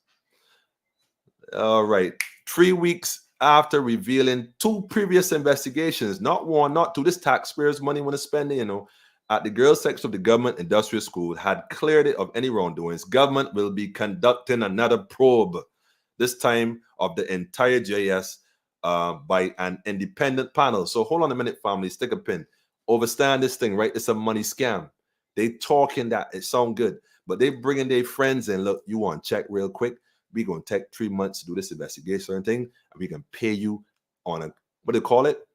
All right. 3 weeks after revealing 2 previous investigations, not 1, not 2. This taxpayers' money when it's spending, at the girls' section of the government industrial school had cleared it of any wrongdoings. Government will be conducting another probe, this time of the entire JS by an independent panel. So hold on a minute, family. Stick a pin. Overstand this thing, right? It's a money scam. They talking that it sound good, but they bringing their friends in. Look, you want to check real quick? We gonna take 3 months to do this investigation and thing, and we can pay you on a, what do they call it?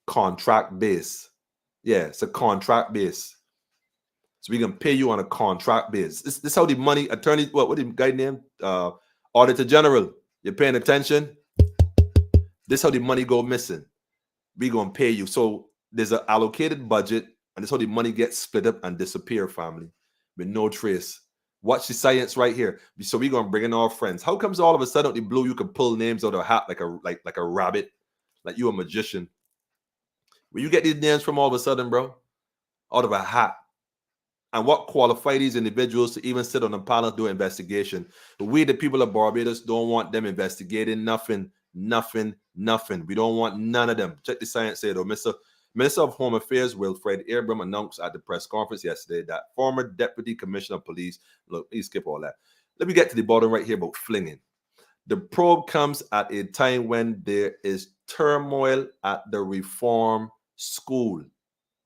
Contract base. Yeah, it's a contract base. So we can pay you on a contract base. This how the money attorney, what the guy named? Auditor General. You're paying attention? This how the money go missing. We gonna pay you. So there's an allocated budget, and this how the money gets split up and disappear, family, with no trace. Watch the science right here. So we're gonna bring in our friends. How comes all of a sudden out the blue you can pull names out of a hat like a rabbit, like you a magician? Where you get these names from all of a sudden, bro? Out of a hat. And what qualify these individuals to even sit on the panel do investigation? We, the people of Barbados, don't want them investigating nothing. We don't want none of them. Check the science here, though. Minister of Home Affairs Wilfred Abram announced at the press conference yesterday that former Deputy Commissioner of Police, look, please skip all that. Let me get to the bottom right here about flinging. The probe comes at a time when there is turmoil at the reform school.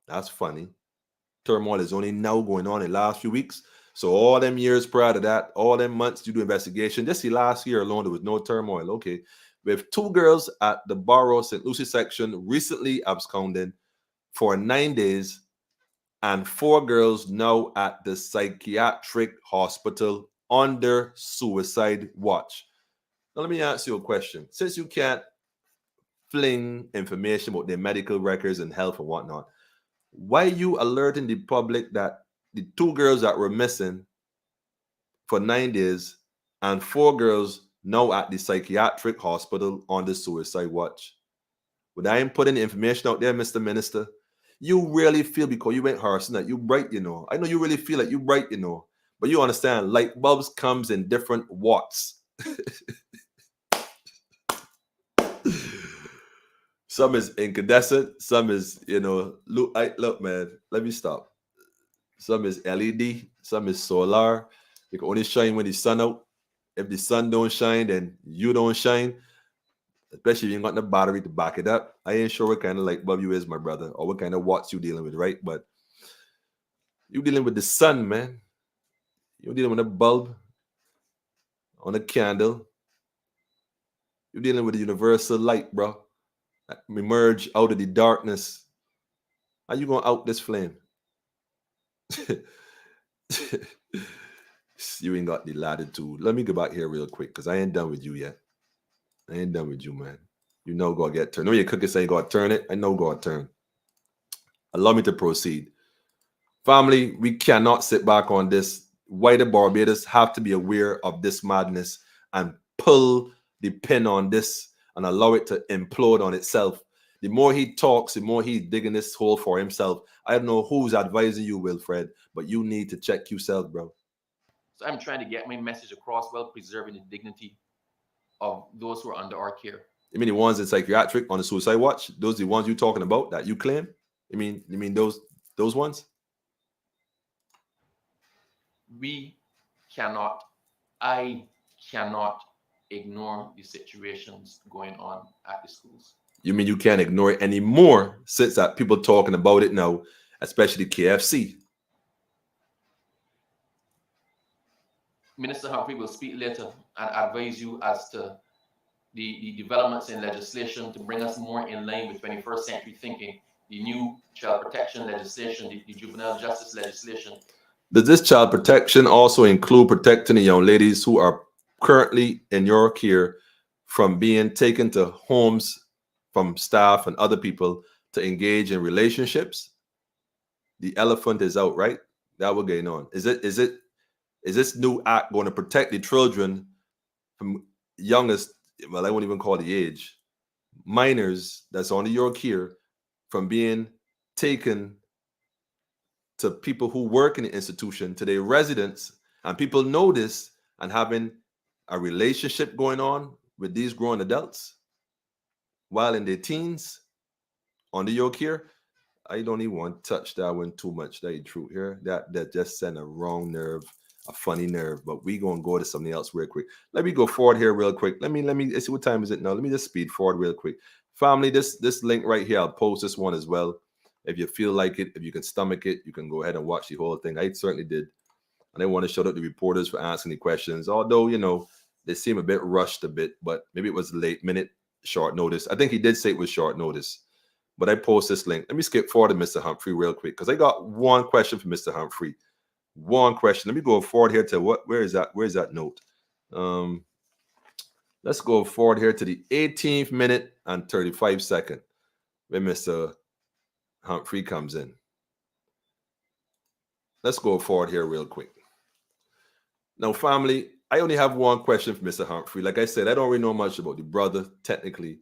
That's funny. Turmoil is only now going on in the last few weeks. So all them years prior to that, all them months to do investigation, just the last year alone, there was no turmoil. Okay. With 2 girls at the Barrow St. Lucie section recently absconded for 9 days, and 4 girls now at the psychiatric hospital under suicide watch. Now, let me ask you a question. Since you can't fling information about their medical records and health and whatnot, why are you alerting the public that the 2 girls that were missing for 9 days and 4 girls now at the psychiatric hospital on the suicide watch? Would I ain't putting the information out there, Mr. Minister? You really feel, because you went Harrison, that you bright, I know you really feel like you bright, but you understand, light bulbs comes in different watts. Some is incandescent, some is, look, man, let me stop. Some is LED, some is solar. You can only shine when the sun out. If the sun don't shine, then you don't shine. Especially if you ain't got the battery to back it up. I ain't sure what kind of light bulb you is, my brother, or what kind of watts you dealing with, right? But you dealing with the sun, man. You're dealing with a bulb on a candle. You're dealing with the universal light, bro. That emerge out of the darkness. How you gonna out this flame? You ain't got the latitude. Let me go back here real quick, because I ain't done with you yet. I ain't done with you, man. You know go get turned. No, your cookie say you gotta turn it. I know go turn. Allow me to proceed. Family, we cannot sit back on this. White Barbados have to be aware of this madness and pull the pin on this and allow it to implode on itself. The more he talks, the more he's digging this hole for himself. I don't know who's advising you, Wilfred, but you need to check yourself, bro. So I'm trying to get my message across while preserving the dignity of those who are under our care. You mean the ones in psychiatric on the suicide watch? Those are the ones you're talking about that you claim? You mean those ones? I cannot ignore the situations going on at the schools. You mean you can't ignore it anymore since that people talking about it now, especially KFC? Minister Humphrey will speak later and advise you as to the developments in legislation to bring us more in line with 21st century thinking, the new child protection legislation, the juvenile justice legislation. Does this child protection also include protecting the young ladies who are currently in your care from being taken to homes from staff and other people to engage in relationships? The elephant is out, right? That we're getting on. Is this new act going to protect the children from youngest, well, I won't even call the age, minors that's under your care from being taken to people who work in the institution, to their residents, and people know this and having a relationship going on with these grown adults while in their teens under your care? I don't even want to touch that one too much. That is true here. That just sent a wrong nerve, a funny nerve. But we gonna go to something else real quick. Let me go forward here real quick. Let me see what time is it now. Let me just speed forward real quick. Family, this link right here, I'll post this one as well. If you feel like it, if you can stomach it, you can go ahead and watch the whole thing. I certainly did. And I want to shout out the reporters for asking the questions. Although, you know, they seem a bit rushed a bit, but maybe it was late minute, short notice. I think he did say it was short notice. But I post this link. Let me skip forward to Mr. Humphrey real quick because I got one question for Mr. Humphrey. One question. Let me go forward here to where is that? Where's that note? Let's go forward here to the 18th minute and 35 second when Mr. Humphrey comes in. Let's go forward here real quick. Now, family, I only have one question for Mr. Humphrey. Like I said, I don't really know much about the brother technically.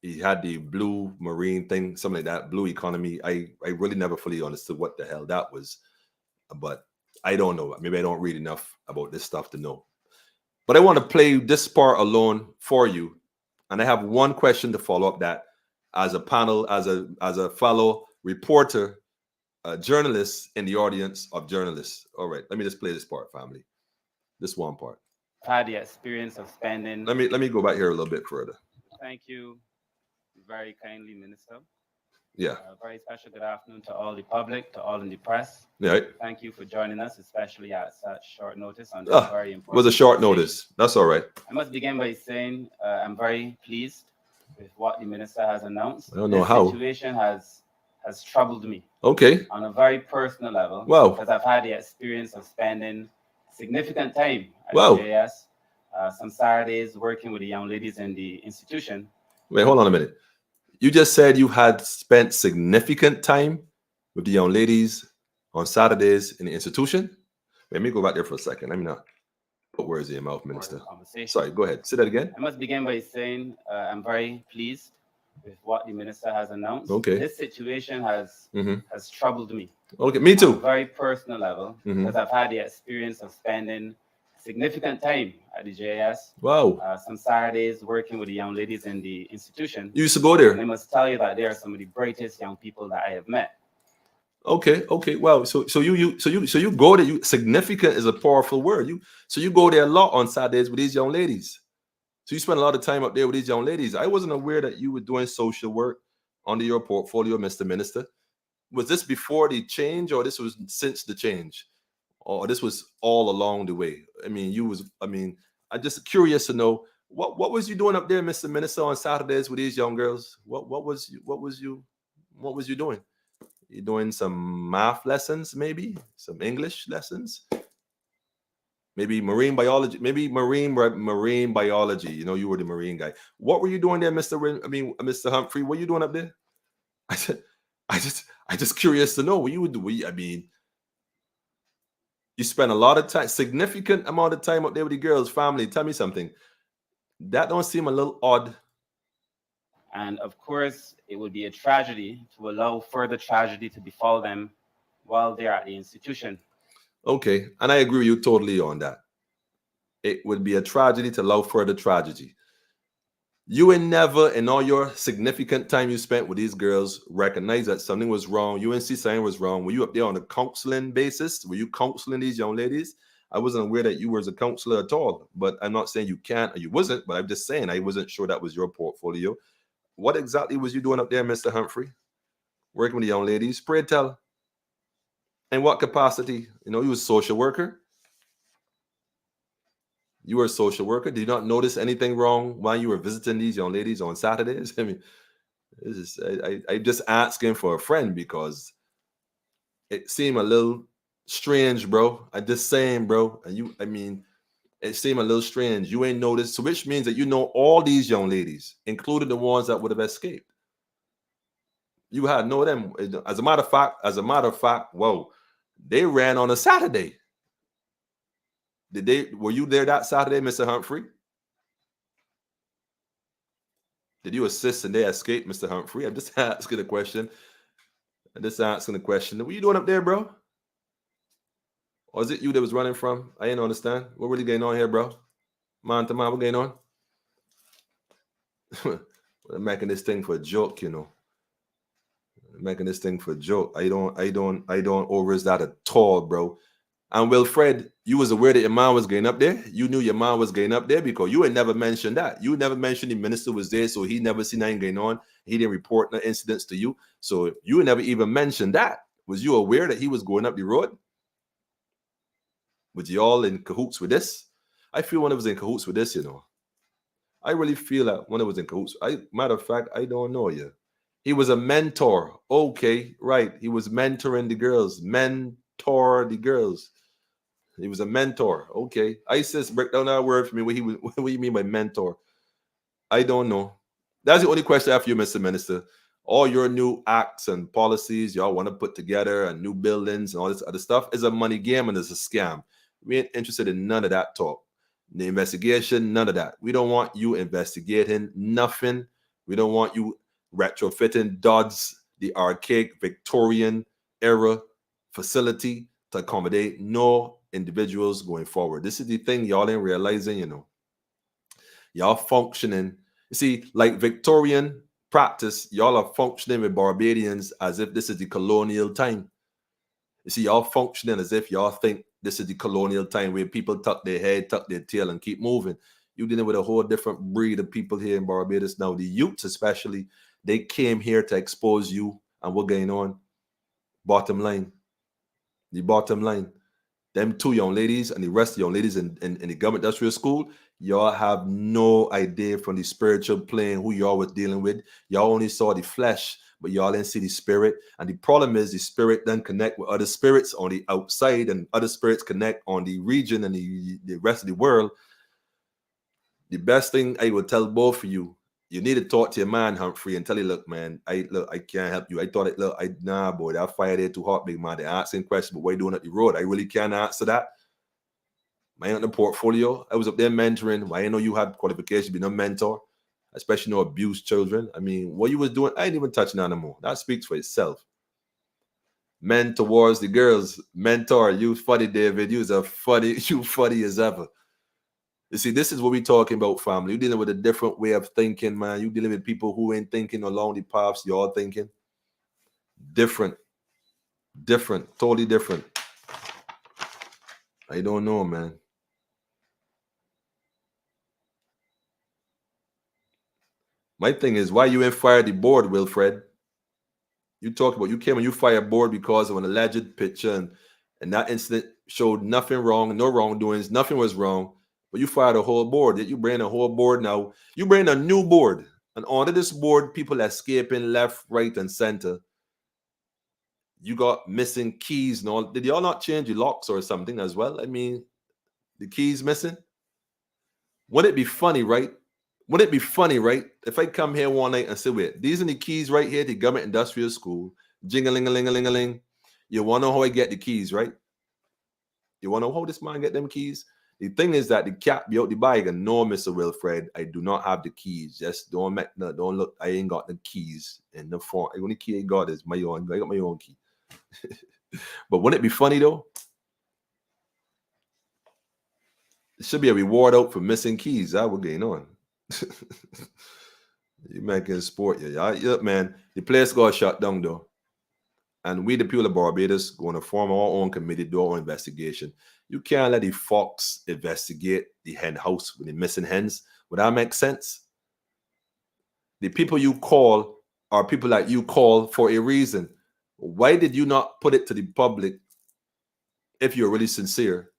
He had the blue marine thing, something like that, blue economy. I really never fully understood what the hell that was. But I don't know. Maybe I don't read enough about this stuff to know. But I want to play this part alone for you. And I have one question to follow up that as a panel, as a fellow reporter, journalist in the audience of journalists. All right, let me just play this part, family. This one part. I've had the experience of spending. Let me go back here a little bit further. Thank you very kindly, Minister. Yeah. Very special good afternoon to all the public, to all in the press. Yeah. Thank you for joining us, especially at such short notice on this very important. It was a short notice. That's all right. I must begin by saying I'm very pleased with what the minister has announced. I don't know this how. Situation has troubled me. Okay. On a very personal level. Wow. Because I've had the experience of spending significant time at Wow. the JS, some Saturdays working with the young ladies in the institution. Wait, hold on a minute. You just said you had spent significant time with the young ladies on Saturdays in the institution? Let me go back there for a second. Let me not put words in your mouth, Minister. Sorry, go ahead. Say that again. I must begin by saying I'm very pleased with what the minister has announced. Okay. This situation has troubled me. Okay, me On a too. very personal level, because I've had the experience of spending significant time at the JS. Wow. Some Saturdays working with the young ladies in the institution. You used to go And I there. must tell you that they are some of the brightest young people that I have met. Okay. Wow. So you go there. Significant is a powerful word. You go there a lot on Saturdays with these young ladies. So you spend a lot of time up there with these young ladies. I wasn't aware that you were doing social work under your portfolio, Mr. Minister. Was this before the change, or this was since the change, or this was all along the way? I'm just curious to know what was you doing up there, Mr. Minister, on Saturdays with these young girls? What was you doing? You doing some math lessons, maybe some English lessons, maybe marine biology, marine biology. You know, you were the marine guy. What were you doing there, Mr. Humphrey? What are you doing up there? I said, I just curious to know what you would do. I mean, you spend a lot of time, significant amount of time up there with the girls' family. Tell me something. That don't seem a little odd. And of course, it would be a tragedy to allow further tragedy to befall them while they're at the institution. Okay, and I agree with you totally on that. It would be a tragedy to allow further tragedy. You would never, in all your significant time you spent with these girls, recognize that something was wrong. You didn't see something was wrong. Were you up there on a counseling basis? Were you counseling these young ladies? I wasn't aware that you were a counselor at all, but I'm not saying you can't or you wasn't, but I'm just saying I wasn't sure that was your portfolio. What exactly was you doing up there, Mr. Humphrey? Working with the young ladies? Pray tell. In what capacity? You know, you was a social worker. You were a social worker. Did you not notice anything wrong while you were visiting these young ladies on Saturdays? I mean, I'm just asking for a friend because it seemed a little strange, bro. I'm just saying, bro. And I mean, it seemed a little strange. You ain't noticed, so which means that you know all these young ladies, including the ones that would have escaped. You had know them. As a matter of fact, whoa, they ran on a Saturday. Were you there that Saturday, Mr. Humphrey? Did you assist and they escaped, Mr. Humphrey? I'm just asking a question. What you doing up there, bro? Or is it you that was running from? I didn't understand. What really going on here, bro? Man to man, what going on? I'm making this thing for a joke, you know. Making this thing for a joke. I don't over that at all, bro. And Wilfred, you was aware that your mom was going up there. You knew your mom was going up there because you had never mentioned that. You never mentioned the minister was there, so he never seen anything going on. He didn't report no incidents to you. So you never even mentioned that. Was you aware that he was going up the road? Was you all in cahoots with this? I feel one of was in cahoots with this, you know. I really feel that one of was in cahoots. Matter of fact, I don't know you. He was a mentor. Okay, right. He was mentoring the girls. Mentor the girls. He was a mentor. Okay. ISIS, break down that word for me. What do you mean by mentor? I don't know. That's the only question I have for you, Mr. Minister. All your new acts and policies y'all want to put together and new buildings and all this other stuff is a money game and it's a scam. We ain't interested in none of that talk. The investigation, none of that. We don't want you investigating nothing. We don't want you retrofitting Dodds, the archaic Victorian era facility to accommodate no individuals going forward. This is the thing y'all ain't realizing, you know. Y'all functioning. You see, like Victorian practice, y'all are functioning with Barbadians as if this is the colonial time. You see, y'all functioning as if y'all think this is the colonial time where people tuck their head, tuck their tail, and keep moving. You're dealing with a whole different breed of people here in Barbados now. The youths especially, they came here to expose you and what's going on. Bottom line. The bottom line. Them two young ladies and the rest of the young ladies in the government industrial school, y'all have no idea from the spiritual plane who y'all was dealing with. Y'all only saw the flesh, but y'all didn't see the spirit. And the problem is the spirit then connect with other spirits on the outside and other spirits connect on the region and the rest of the world. The best thing I would tell both of you, you need to talk to your man, Humphrey, and tell him, look, man, I can't help you. I thought nah, boy, that fire there too hot, big man. They're asking questions, but what are you doing up the road? I really can't answer that. I ain't on the portfolio. I was up there mentoring. I didn't know you had qualifications to be no mentor, especially no abused children. I mean, what you was doing, I ain't even touching on no more. That speaks for itself. Men towards the girls, mentor, you funny, David. You funny as ever. You see, this is what we're talking about, family. You're dealing with a different way of thinking, man. You're dealing with people who ain't thinking along the paths y'all thinking. Different, totally different. I don't know, man. My thing is, why you ain't fired the board, Wilfred? You talked about you came and you fired board because of an alleged picture and that incident showed nothing wrong, no wrongdoings, nothing was wrong. But you fired a whole board. Yet you bring a whole board now. You bring a new board. And onto this board, people escaping left, right, and center. You got missing keys and all. Did y'all not change the locks or something as well? I mean, the keys missing? Wouldn't it be funny, right? Wouldn't it be funny, right? If I come here one night and say, wait, these are the keys right here, the government industrial school. Jing-a-ling-a-ling-a-ling-a-ling. You want to know how I get the keys, right? You want to know how this man get them keys? The thing is that the cat be out the bag and no, Mr. Wilfred, I do not have the keys. Just don't look. I ain't got the keys in the phone. The only key I got is my own. I got my own key. But wouldn't it be funny though? It should be a reward out for missing keys. That would gain on. You making sport, yeah, man. The place got shut down though. And we, the people of Barbados, going to form our own committee, do our own investigation. You can't let the Fox investigate the hen house with the missing hens. Would that make sense? The people you call are people that you call for a reason. Why did you not put it to the public if you're really sincere?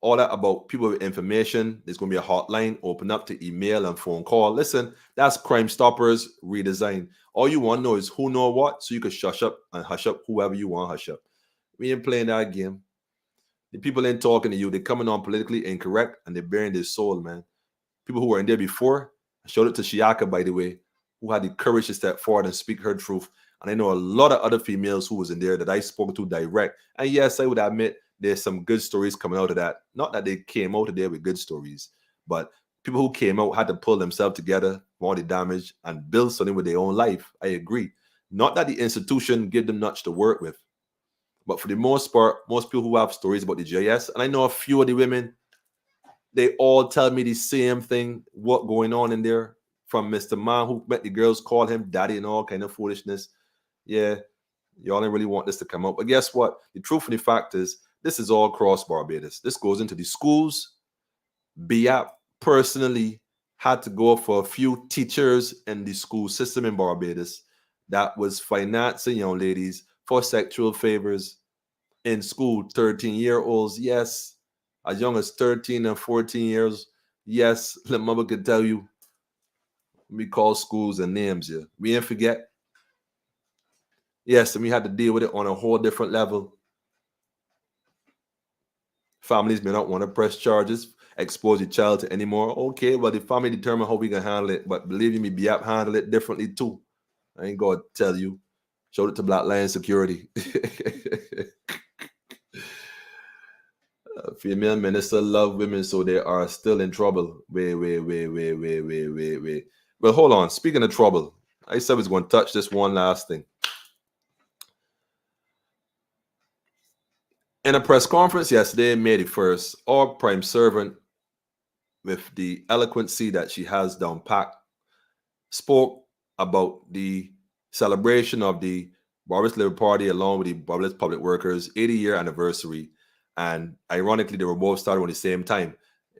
All that about people with information. There's going to be a hotline. Open up to email and phone call. Listen, that's Crime Stoppers redesign. All you want to know is who know what, so you can shush up and hush up whoever you want hush up. We ain't playing that game. The people ain't talking to you. They're coming on politically incorrect and they're bearing their soul, man. People who were in there before, I showed it to Shiaka, by the way, who had the courage to step forward and speak her truth. And I know a lot of other females who was in there that I spoke to direct. And yes, I would admit there's some good stories coming out of that. Not that they came out of there with good stories, but people who came out had to pull themselves together, all the damage, and build something with their own life. I agree. Not that the institution give them much to work with, but for the most part, most people who have stories about the JS, and I know a few of the women, they all tell me the same thing, what going on in there, from Mr. Man who met the girls, call him daddy and all kind of foolishness. Yeah, y'all didn't really want this to come out. But guess what? The truth of the fact is, this is all across Barbados. This goes into the schools. BIAP personally had to go for a few teachers in the school system in Barbados that was financing young ladies for sexual favors in school. 13-year-olds, yes. As young as 13 and 14 years, yes. The mother could tell you. We call schools and names here. We ain't forget. Yes, and we had to deal with it on a whole different level. Families may not want to press charges, expose your child to anymore. Okay, well, the family determine how we can handle it. But believe me, BIAP handle it differently too. I ain't going to tell you. Showed it to Black Lion Security. Female minister love women, so they are still in trouble. Wait. Well, hold on. Speaking of trouble, I said I was going to touch this one last thing. In a press conference yesterday, May the 1st, our prime servant, with the eloquency that she has down pat, spoke about the celebration of the Barbados Labour Party along with the Barbados Public Workers 80-year anniversary. And ironically, they were both started at the same time.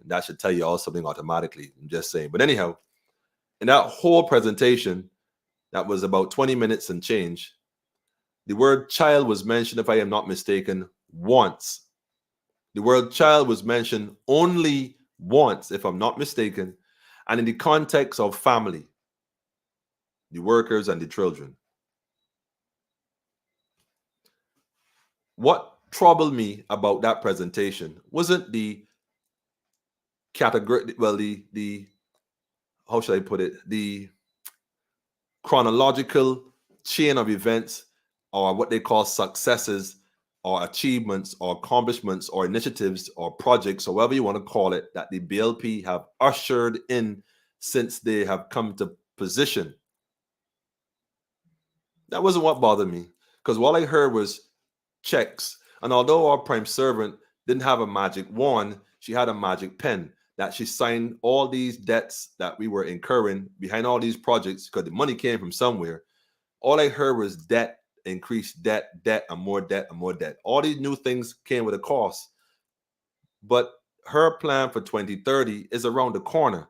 That should tell you all something automatically. I'm just saying. But anyhow, in that whole presentation, that was about 20 minutes and change, the word child was mentioned, if I am not mistaken, once. The word child was mentioned only once, if I'm not mistaken, and in the context of family, the workers and the children. What troubled me about that presentation wasn't the category, well, the how should I put it, the chronological chain of events, or what they call successes or achievements or accomplishments or initiatives or projects, or whatever you want to call it, that the BLP have ushered in since they have come to position. That wasn't what bothered me, because all I heard was checks. And although our prime servant didn't have a magic wand, she had a magic pen that she signed all these debts that we were incurring behind all these projects, because the money came from somewhere. All I heard was debt, increased debt, and more debt, and more debt. All these new things came with a cost. But her plan for 2030 is around the corner.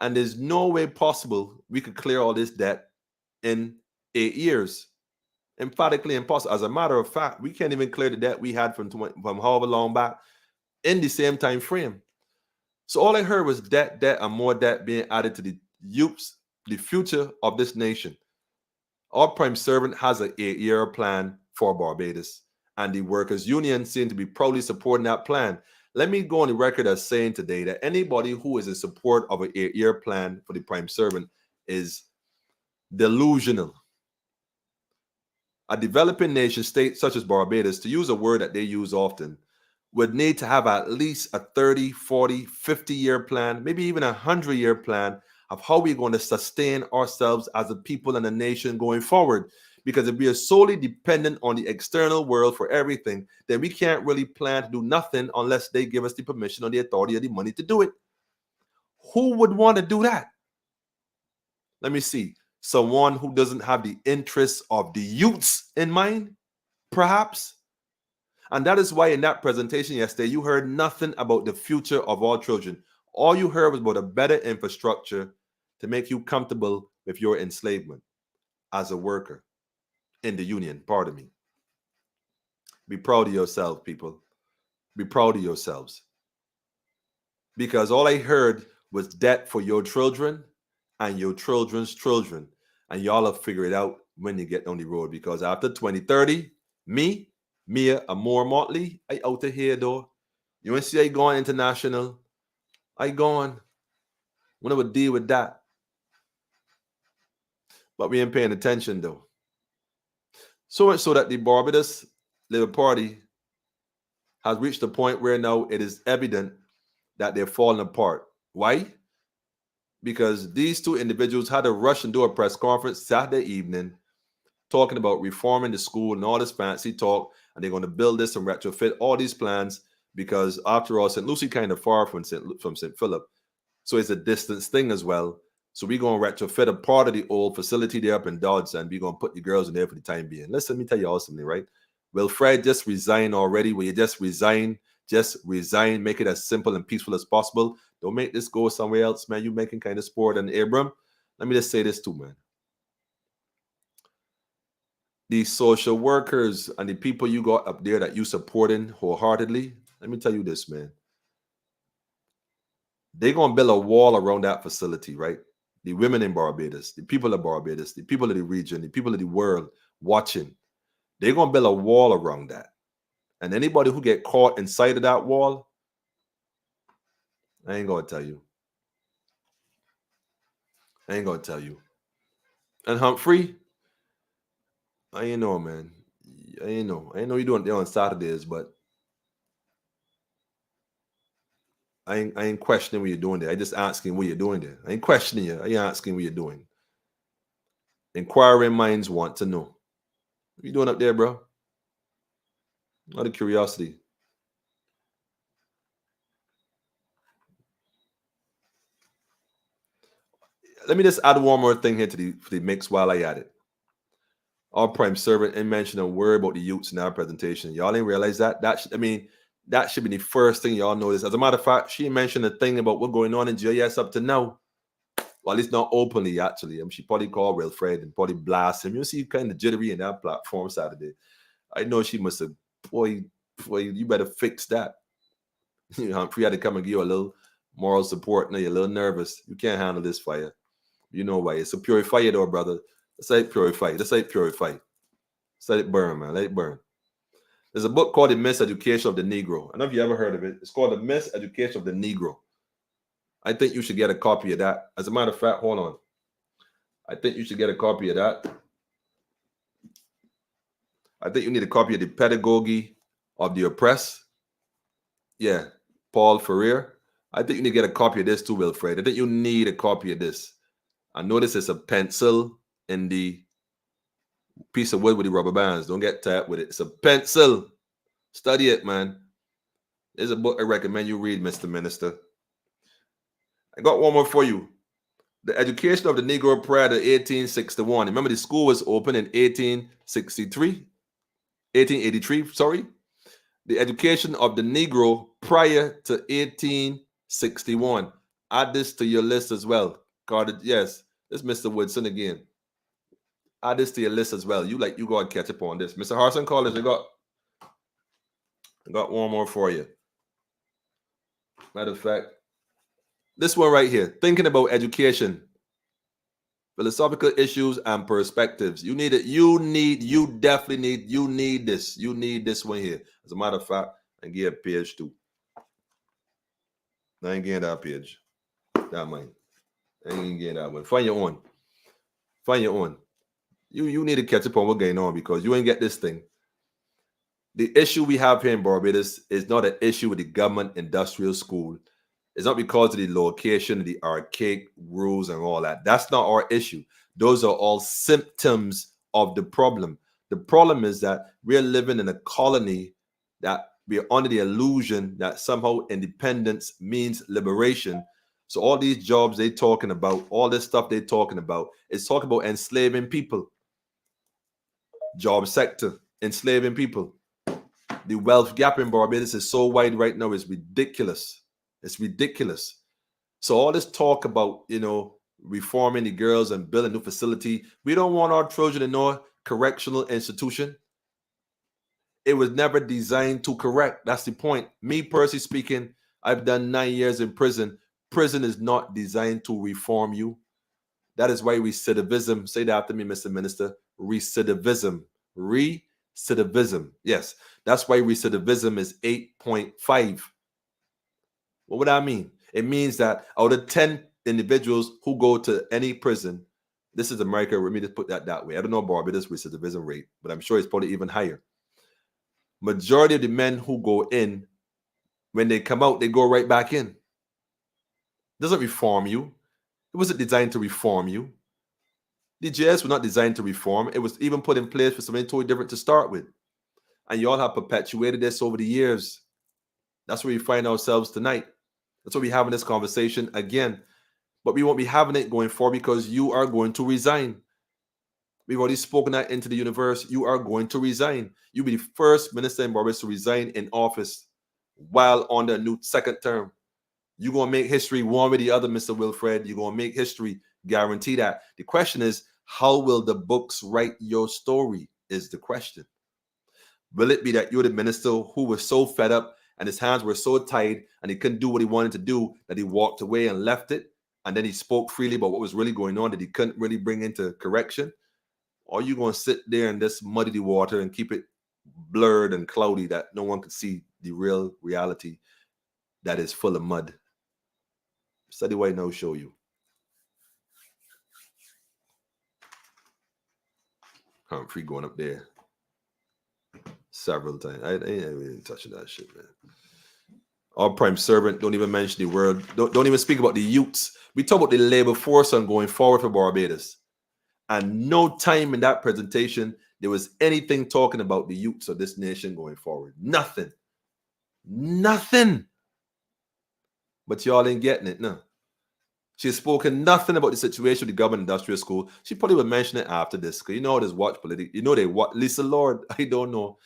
And there's no way possible we could clear all this debt in 8 years. Emphatically impossible. As a matter of fact, we can't even clear the debt we had from however long back in the same time frame. So all I heard was debt, and more debt being added to the youths, the future of this nation. Our prime servant has an 8-year plan for Barbados, and the workers' union seem to be proudly supporting that plan. Let me go on the record as saying today that anybody who is in support of an 8-year plan for the prime servant is delusional. A developing nation state such as Barbados, to use a word that they use often, would need to have at least a 30, 40, 50-year plan, maybe even a 100-year plan of how we're going to sustain ourselves as a people and a nation going forward. Because if we are solely dependent on the external world for everything, then we can't really plan to do nothing unless they give us the permission or the authority or the money to do it. Who would want to do that? Let me see. Someone who doesn't have the interests of the youths in mind, perhaps? And that is why in that presentation yesterday, you heard nothing about the future of all children. All you heard was about a better infrastructure to make you comfortable with your enslavement as a worker in the union. Pardon me. Be proud of yourselves, people. Be proud of yourselves. Because all I heard was debt for your children and your children's children. And y'all will figure it out when you get on the road. Because after 2030, Mia Amore Motley, I out of here though. You want to see I going international? I going. When I would deal with that. But we ain't paying attention though. So much so that the Barbados Labour Party has reached a point where now it is evident that they're falling apart. Why? Because these two individuals had to rush and do a press conference Saturday evening talking about reforming the school and all this fancy talk, and they're going to build this and retrofit all these plans because, after all, St. Lucie kind of far from St. Philip, so it's a distance thing as well. So we're going to retrofit a part of the old facility there up in Dodds, and we're going to put the girls in there for the time being. Listen, let me tell you all something, right? Will Fred just resign already? Will you just resign? Just resign. Make it as simple and peaceful as possible. Don't make this go somewhere else, man. You're making kind of sport. And Abram, let me just say this too, man. The social workers and the people you got up there that you supporting wholeheartedly, let me tell you this, man. They're going to build a wall around that facility, right? The women in Barbados, the people of Barbados, the people of the region, the people of the world watching. They're going to build a wall around that. And anybody who get caught inside of that wall, I ain't going to tell you. I ain't going to tell you. And Humphrey, I ain't know, man. I ain't know you're doing it there on Saturdays, but I ain't questioning what you're doing there. I just asking what you're doing there. I ain't questioning you. I ain't asking what you're doing. Inquiring minds want to know. What you doing up there, bro? Out of curiosity. Let me just add one more thing here to the mix while I add it. Our prime servant ain't mentioned a word about the youths in our presentation. Y'all ain't realize that? That should be the first thing y'all notice. As a matter of fact, she mentioned a thing about what's going on in JS up to now. Well, at least not openly, actually. She probably called Wilfred and probably blast him. You see kind of jittery in that platform Saturday. I know she must have, boy, you better fix that. Humphrey had to come and give you a little moral support. Now you're a little nervous. You can't handle this fire. You know why. It's a purify though, brother. Let's say it purify. Let's say it purify. Let's let it burn, man. Let it burn. There's a book called The Miseducation of the Negro. I don't know if you ever heard of it. It's called The Miseducation of the Negro. I think you should get a copy of that. As a matter of fact, hold on. I think you should get a copy of that. I think you need a copy of The Pedagogy of the Oppressed. Yeah, Paul Ferrier. I think you need to get a copy of this too, Wilfred. I think you need a copy of this. I notice it's a pencil in the piece of wood with the rubber bands. Don't get tapped with it. It's a pencil. Study it, man. There's a book I recommend you read, Mr. Minister. I got one more for you. The Education of the Negro prior to 1861. Remember, the school was opened in 1883, sorry. The Education of the Negro prior to 1861. Add this to your list as well. Yes, this Mr. Woodson again. Add this to your list as well. You go and catch up on this. Mr. Harrison College, I got one more for you. Matter of fact, this one right here. Thinking about education, philosophical issues and perspectives. You need it. You definitely need this. You need this one here. As a matter of fact, I can get a page too. I ain't getting that page. That mine. I ain't getting that one. Find your own. You need to catch up on what's going on because you ain't get this thing. The issue we have here in Barbados is not an issue with the government industrial school. It's not because of the location, the archaic rules and all that. That's not our issue. Those are all symptoms of the problem. The problem is that we're living in a colony that we're under the illusion that somehow independence means liberation. So all these jobs they're talking about, all this stuff they're talking about, is talking about enslaving people. Job sector, enslaving people. The wealth gap in Barbados is so wide right now, it's ridiculous. It's ridiculous. So all this talk about, reforming the girls and building a new facility, we don't want our children in no correctional institution. It was never designed to correct. That's the point. Me personally speaking, I've done 9 years in prison. Prison is not designed to reform you. That is why recidivism, say that after me, Mr. Minister, recidivism. Recidivism. Yes, that's why recidivism is 8.5. What would that mean? It means that out of 10 individuals who go to any prison, this is America, let me just put that way. I don't know Barbados recidivism rate, but I'm sure it's probably even higher. Majority of the men who go in, when they come out, they go right back in. It doesn't reform you. It wasn't designed to reform you. The JS was not designed to reform. It was even put in place for something totally different to start with. And you all have perpetuated this over the years. That's where we find ourselves tonight. That's why we're having this conversation again. But we won't be having it going forward because you are going to resign. We've already spoken that into the universe. You are going to resign. You'll be the first minister in Barbados to resign in office while on the new second term. You're going to make history one with the other, Mr. Wilfred. You're going to make history. Guarantee that. The question is, how will the books write your story is the question. Will it be that you're the minister who was so fed up and his hands were so tied and he couldn't do what he wanted to do that he walked away and left it? And then he spoke freely about what was really going on that he couldn't really bring into correction? Or are you going to sit there and just muddy the water and keep it blurred and cloudy that no one could see the real reality that is full of mud? Study White now show you. Humphrey going up there several times. I ain't even touching that shit, man. Our prime servant don't even mention the word. Don't even speak about the youths. We talk about the labor force on going forward for Barbados. And no time in that presentation there was anything talking about the youths of this nation going forward. Nothing. Nothing. But y'all ain't getting it, no. She's spoken nothing about the situation with the government industrial school. She probably will mention it after this. Because you know there's watch politics. You know they what Lisa Lord, I don't know.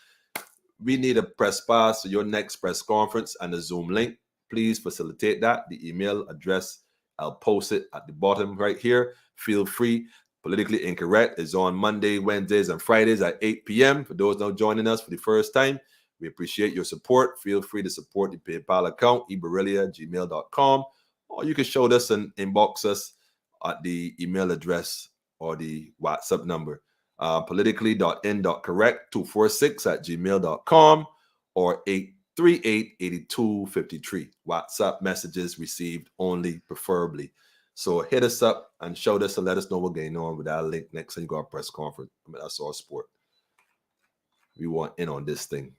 We need a press pass for your next press conference and a Zoom link. Please facilitate that. The email address, I'll post it at the bottom right here. Feel free. Politically Incorrect is on Monday, Wednesdays, and Fridays at 8 p.m. For those now joining us for the first time, we appreciate your support. Feel free to support the PayPal account, eBarelia@gmail.com, or you can show us and inbox us at the email address or the WhatsApp number. politically.in.correct246@gmail.com or 838-8253. WhatsApp messages received only, preferably. So hit us up and show us and let us know what's going on with that link next time you go to our press conference. I mean, that's our sport. We want in on this thing.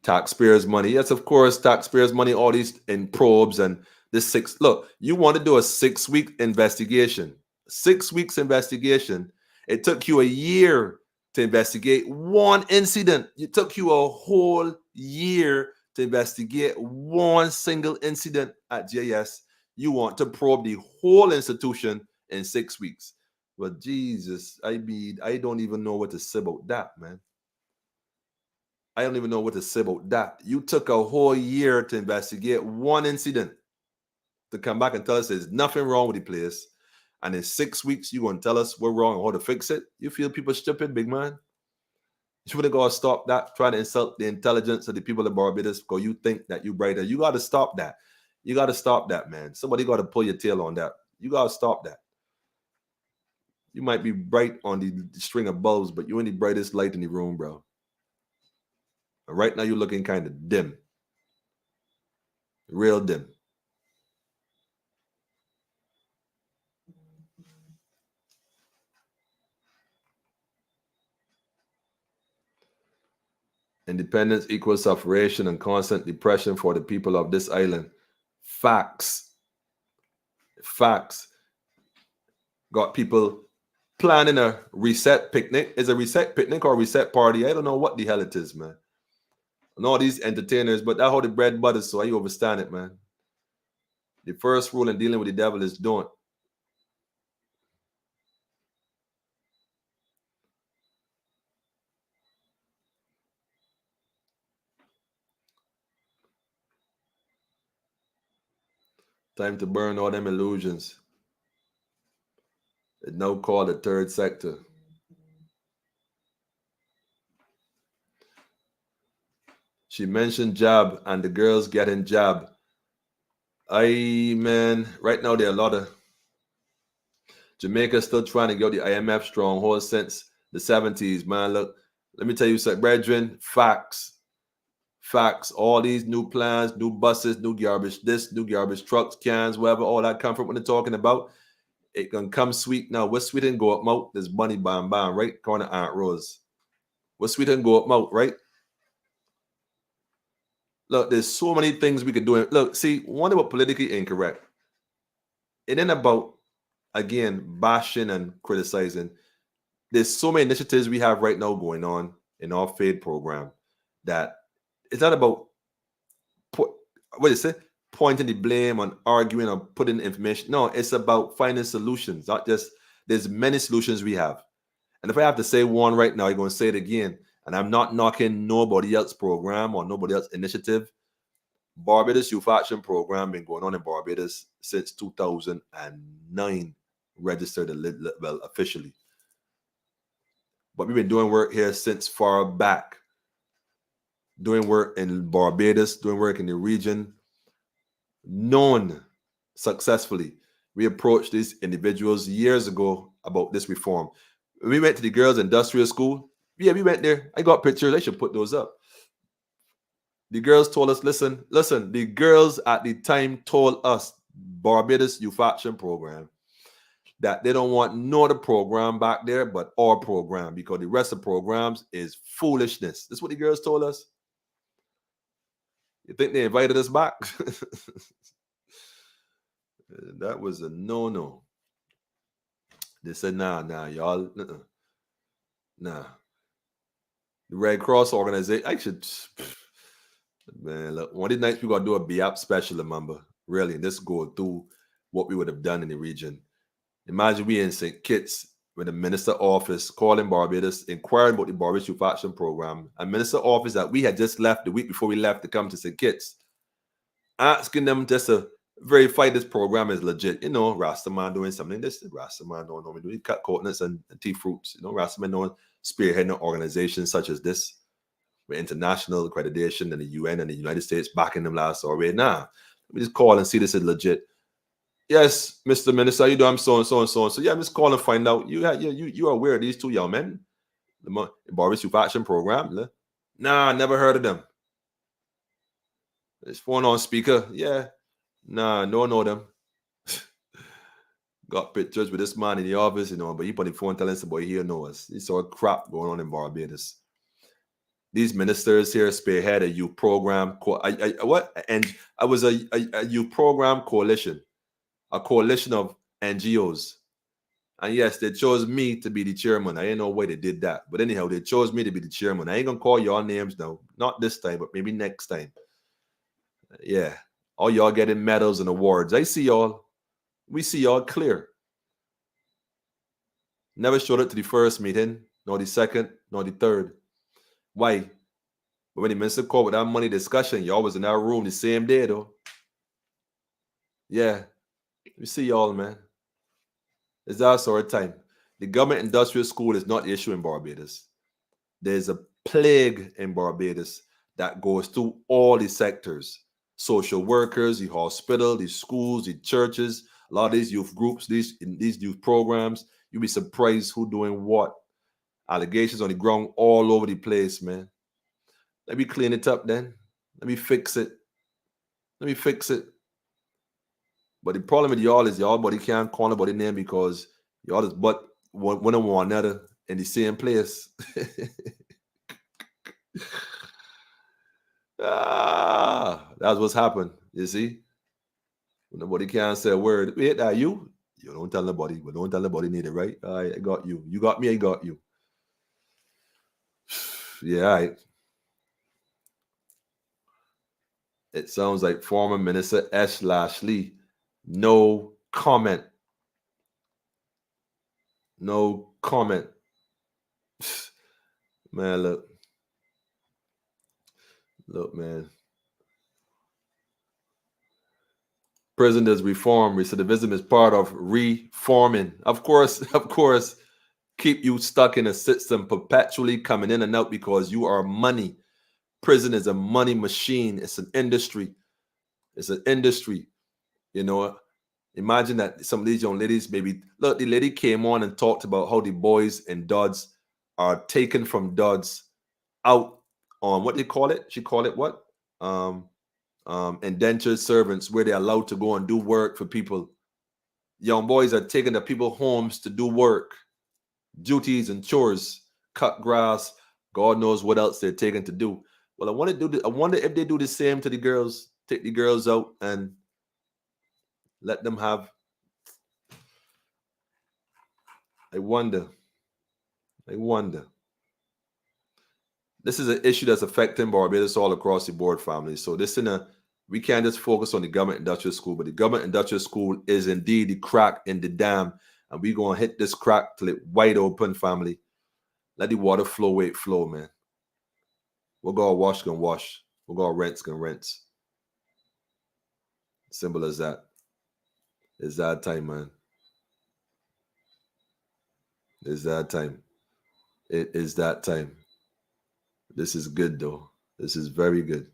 Taxpayers' money. Yes, of course, taxpayers' money, all these in probes and this 6. Look, you want to do a 6-week investigation. 6 weeks investigation. It took you a year to investigate one incident. It took you a whole year to investigate one single incident at JS. You want to probe the whole institution in 6 weeks. Well, Jesus, I don't even know what to say about that, man. I don't even know what to say about that. You took a whole year to investigate one incident to come back and tell us there's nothing wrong with the place. And in 6 weeks, you're going to tell us we're wrong and how to fix it? You feel people stupid, big man? You would have got to stop that, trying to insult the intelligence of the people of Barbados because you think that you're brighter. You got to stop that. You got to stop that, man. Somebody got to pull your tail on that. You got to stop that. You might be bright on the string of bulbs, but you're in the brightest light in the room, bro. And right now, you're looking kind of dim. Real dim. Independence equals separation and constant depression for the people of this island. Facts. Facts. Got people planning a reset picnic. Is a reset picnic or reset party? I don't know what the hell it is, man. And all these entertainers, but that's how the bread butter, so I understand it, man. The first rule in dealing with the devil is don't. Time to burn all them illusions. It's now called the third sector. She mentioned jab and the girls getting jab. Man, right now there are a lot of Jamaica still trying to get the IMF stronghold since the 70s, man. Look, let me tell you something, brethren. Facts. Facts. All these new plans, new buses, new garbage, this, new garbage trucks, cans, whatever, all that come from what they're talking about. It gonna come sweet now. What's sweet and go up mouth? There's Bunny Bam Bam, right? Corner Aunt Rose. What's sweet and go up mouth, right? Look, there's so many things we could do. Look, see, one about politically incorrect. It ain't about, again, bashing and criticizing. There's so many initiatives we have right now going on in our FADE program that it's not about pointing the blame on arguing or putting information. No, it's about finding solutions. Not just there's many solutions we have. And if I have to say one right now, I'm going to say it again. And I'm not knocking nobody else's program or nobody else's initiative. Barbados Youth Action Program been going on in Barbados since 2009, registered officially. But we've been doing work here since far back. Doing work in Barbados, doing work in the region, known successfully. We approached these individuals years ago about this reform. When we went to the girls' industrial school, yeah, we went there. I got pictures. I should put those up. The girls told us, listen, the girls at the time told us, Barbados Youth Action Program, that they don't want no other program back there but our program because the rest of the programs is foolishness. That's what the girls told us. You think they invited us back? That was a no-no. They said, nah, y'all, nah. The Red Cross organization, man, look, one of the nights we got to do a BAP special, remember? Really, and this go through what we would have done in the region. Imagine we in St. Kitts with the minister office calling Barbados, inquiring about the Barbados Youth Action Program, and minister office that we had just left the week before we left to come to St. Kitts, asking them just to verify this program is legit. You know, Rastaman doing something. This Rastaman don't know. We do cut coconuts and tea fruits. You know, Rastaman doing spearheading organizations such as this with international accreditation and the UN and the United States backing them last already. Nah, we just call and see this is legit. Yes, Mr. Minister, you do. I'm so and so and so and so. Yeah, I'm just calling and find out. You are aware of these two young men, the Barbados Youth Action Program? Nah, never heard of them. This phone on speaker. Yeah, nah, no know them. Got pictures with this man in the office, you know, but he put the phone telling us about he know us. It's all crap going on in Barbados. These ministers here spearhead a youth program. I was a youth program coalition. A coalition of NGOs. And yes, they chose me to be the chairman. I didn't know why they did that. But anyhow, they chose me to be the chairman. I ain't going to call y'all names now. Not this time, but maybe next time. Yeah. All y'all getting medals and awards. I see y'all. We see y'all clear. Never showed up to the first meeting, nor the second, nor the third. Why? But when the minister called with that money discussion, y'all was in that room the same day, though. Yeah. We see y'all, man. It's that sort of time. The government industrial school is not the issue in Barbados. There's a plague in Barbados that goes through all the sectors. Social workers, the hospital, the schools, the churches, a lot of these youth groups, these youth programs. You'll be surprised who doing what. Allegations on the ground all over the place, man. Let me clean it up then. Let me fix it. But the problem with y'all is y'all body can't call nobody name because y'all is but one another in the same place. That's what's happened. You see? Nobody can say a word. Wait, that you? You don't tell nobody, but don't tell nobody neither, right? I got you. You got me, I got you. Yeah, all right. It sounds like former Minister S. Lashley. No comment. No comment. Man, look. Look, man. Prison is reform. Recidivism is part of reforming. Of course, keep you stuck in a system perpetually coming in and out because you are money. Prison is a money machine. It's an industry. It's an industry. You know, imagine that some of these young ladies, maybe, look, the lady came on and talked about how the boys and duds are taken from duds out on what they call it. She called it what? Indentured servants, where they're allowed to go and do work for people. Young boys are taken to people's homes to do work, duties and chores, cut grass, God knows what else they're taken to do. Well, I wonder if they do the same to the girls, take the girls out and let them have. I wonder. This is an issue that's affecting Barbados all across the board, family. So we can't just focus on the government industrial school, but the government industrial school is indeed the crack in the dam, and we're going to hit this crack till it wide open, family. Let the water flow where it flow, man. We're going to wash, going to wash. We're going to rinse, going to rinse. Simple as that. It's that time, man. It's that time. It is that time. This is good, though. This is very good.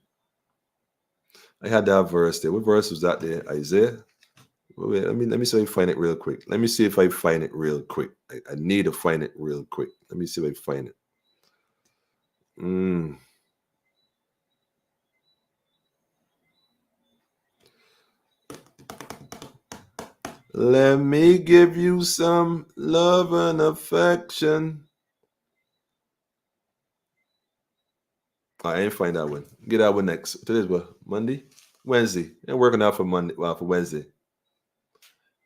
I had that verse there. What verse was that there? Isaiah? Wait, let me see if I find it real quick. I need to find it real quick. Let me see if I find it. Let me give you some love and affection. I ain't find that one. Get that one next. Today's what? Monday? Wednesday. And working out for Monday. Well, for Wednesday.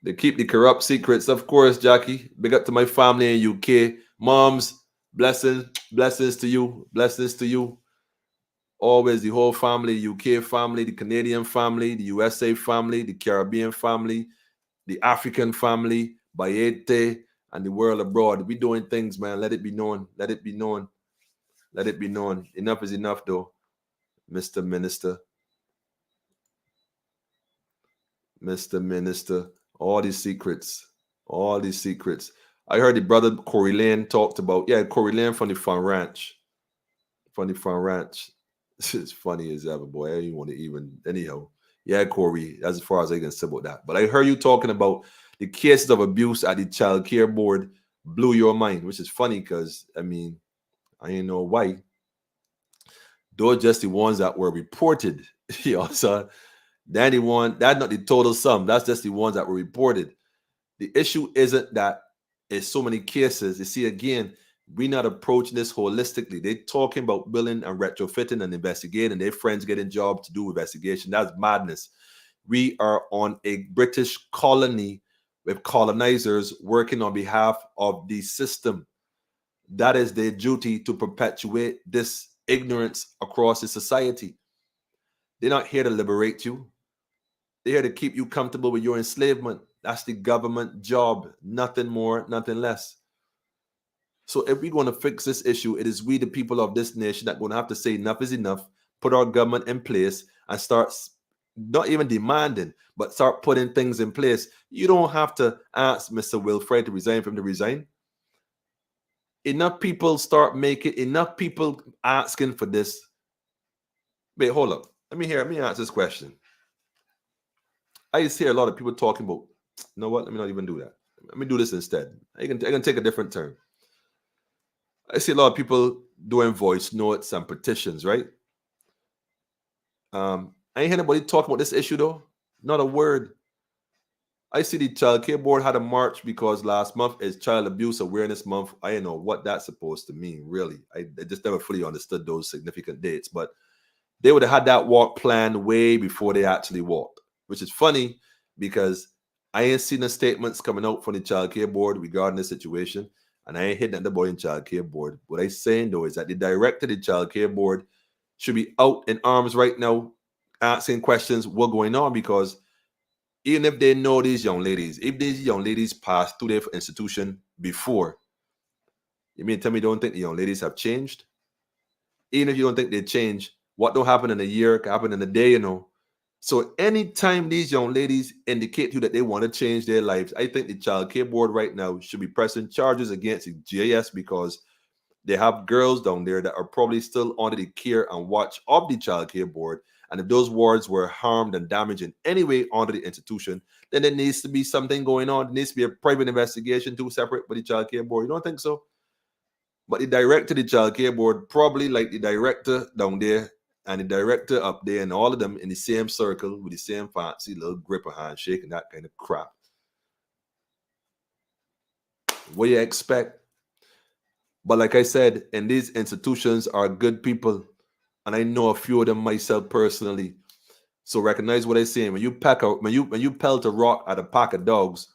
They keep the corrupt secrets. Of course, Jackie. Big up to my family in UK. Moms, blessings to you. Blessings to you. Always the whole family, UK family, the Canadian family, the USA family, the Caribbean family, the African family, Bayete, and the world abroad. We doing things, man. Let it be known. Let it be known. Let it be known. Enough is enough, though, Mr. Minister. Mr. Minister. All these secrets. I heard the brother Corey Lane talked about, Corey Lane from the Fun Ranch. It's funny as ever, boy. I don't want to even, anyhow. Yeah, Corey, that's as far as I can say about that. But I heard you talking about the cases of abuse at the child care board blew your mind, which is funny because, I ain't know why. Those are just the ones that were reported. So that's not the total sum. That's just the ones that were reported. The issue isn't that it's so many cases. You see, again, we're not approaching this holistically. They're talking about building and retrofitting and investigating. Their friends getting jobs to do investigation. That's madness. We are on a British colony with colonizers working on behalf of the system. That is their duty, to perpetuate this ignorance across the society. They're not here to liberate you. They're here to keep you comfortable with your enslavement. That's the government job. Nothing more, nothing less. So if we're going to fix this issue, it is we, the people of this nation, that are going to have to say enough is enough, put our government in place, and start not even demanding, but start putting things in place. You don't have to ask Mr. Wilfred to resign from the resign. Enough people asking for this. Wait, hold up. Let me ask this question. I used to hear a lot of people talking about, you know what? Let me not even do that. Let me do this instead. I can take a different turn. I see a lot of people doing voice notes and petitions, right? I ain't hear anybody talk about this issue though. Not a word. I see the Child Care Board had a march because last month is Child Abuse Awareness Month. I don't know what that's supposed to mean, really. I just never fully understood those significant dates. But they would have had that walk planned way before they actually walked, which is funny because I ain't seen the statements coming out from the child care board regarding the situation, and I ain't hitting at the boy in child care board. What I'm saying though is that the director of the child care board should be out in arms right now asking questions what's going on, because even if they know these young ladies, if these young ladies passed through their institution before, you mean tell me you don't think the young ladies have changed? Even if you don't think they change, what don't happen in a year can happen in a day, you know. So anytime these young ladies indicate to you that they want to change their lives, I think the child care board right now should be pressing charges against the GIS, because they have girls down there that are probably still under the care and watch of the child care board. And if those wards were harmed and damaged in any way under the institution, then there needs to be something going on. There needs to be a private investigation too, separate for the child care board. You don't think so? But the director of the child care board, probably like the director down there and the director up there, and all of them in the same circle with the same fancy little gripper handshake and that kind of crap. What do you expect? But like I said, in these institutions are good people, and I know a few of them myself personally. So recognize what I'm saying. When you pack out, when you pelt a rock at a pack of dogs,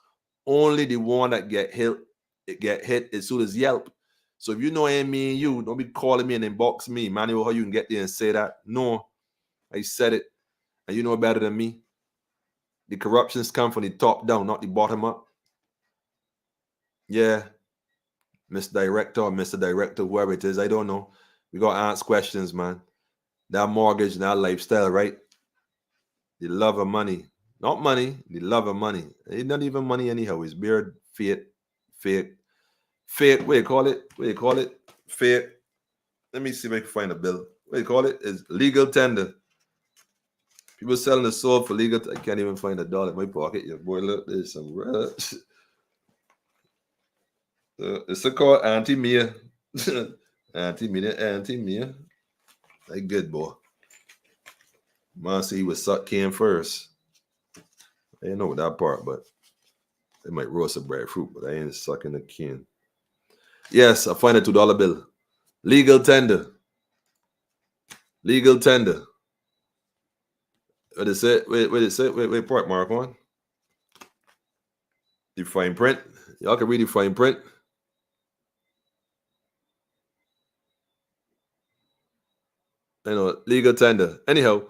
only the one that get hit as soon as yelp. So if you know ain't me and you, don't be calling me and inbox me, Manuel, how you can get there and say that. No, I said it, and you know better than me. The corruptions come from the top down, not the bottom up. Yeah, Mr. Director or Mr. Director, whoever it is, I don't know. We got to ask questions, man. That mortgage and that lifestyle, right? The love of money. Not money, the love of money. It's not even money anyhow. It's beard, fake. What do you call it? Fake. Let me see if I can find a bill. What do you call it? It's legal tender. People selling the soul for legal. I can't even find $1 in my pocket. Your boy, look, there's some rush. It's called Auntie Mia. Auntie Mia. They good, boy. Man, see, he was suck can first. I didn't know that part, but they might roast a breadfruit, but I ain't sucking the can. Yes, I find a $2 bill. Legal tender. Legal tender. What is it? Wait, part mark on. The fine print. Y'all can read the fine print. I know, legal tender. Anyhow,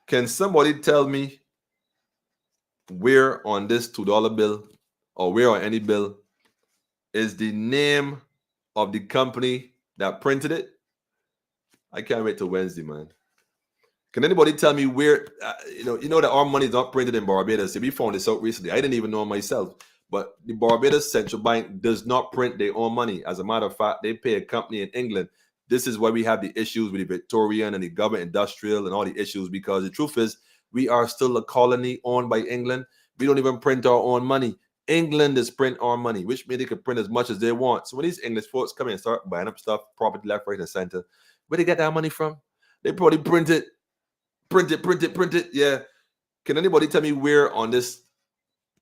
can somebody tell me where on this $2 bill or where on any bill is the name of the company that printed it? I can't wait till Wednesday, man. Can anybody tell me where, you know that our money is not printed in Barbados? We found this out recently. I didn't even know myself. But the Barbados Central Bank does not print their own money. As a matter of fact, they pay a company in England. This is why we have the issues with the Victorian and the government industrial and all the issues, because the truth is we are still a colony owned by England. We don't even print our own money. England is print our money, which means they can print as much as they want. So when these English folks come in and start buying up stuff, property left, right, and center, where they get that money from? They probably print it. Yeah. Can anybody tell me where on this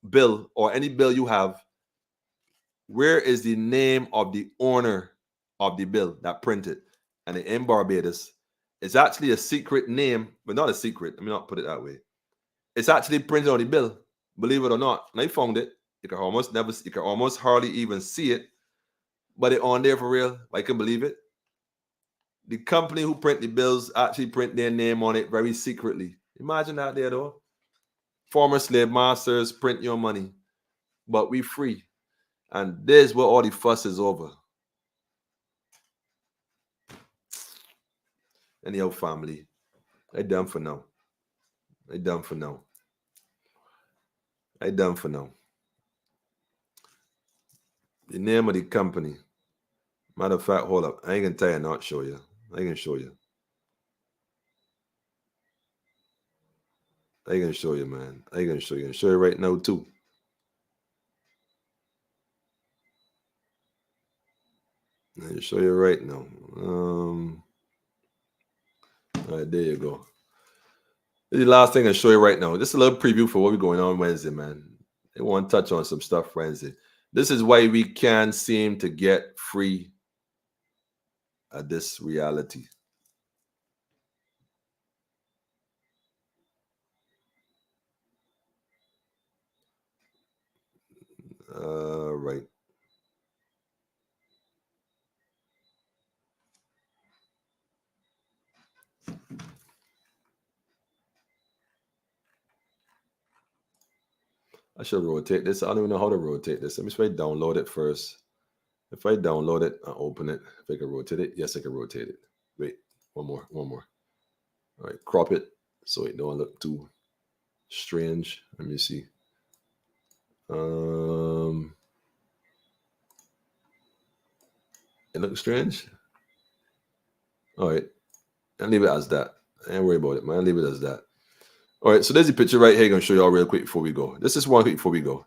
bill or any bill you have, where is the name of the owner of the bill that printed? And in Barbados, it's actually a secret name, but not a secret. Let me not put it that way. It's actually printed on the bill, believe it or not. And I found it. You can almost hardly even see it, but it's on there for real. I can believe it. The company who print the bills actually print their name on it very secretly. Imagine that there, though. Former slave masters print your money, but we free. And there's where all the fuss is over. Anyhow, family, I done for now. The name of the company. Matter of fact, hold up. I ain't gonna tell you, not show you. I can show you. Man. I can show you. Show you right now, too. I'll show you right now. All right, there you go. This is the last thing I'll show you right now. Just a little preview for what we're going on Wednesday, man. I want to touch on some stuff Wednesday. This is why we can't seem to get free of this reality. Right. I should rotate this. I don't even know how to rotate this. Let me try to download it first. If I download it, I open it. If I can rotate it, yes, I can rotate it. Wait, one more. All right, crop it so it don't look too strange. Let me see. It looks strange. All right, I'll leave it as that. I ain't worry about it, man. I'll leave it as that. All right, so there's the picture right here. I'm gonna show y'all real quick before we go. This is one quick before we go.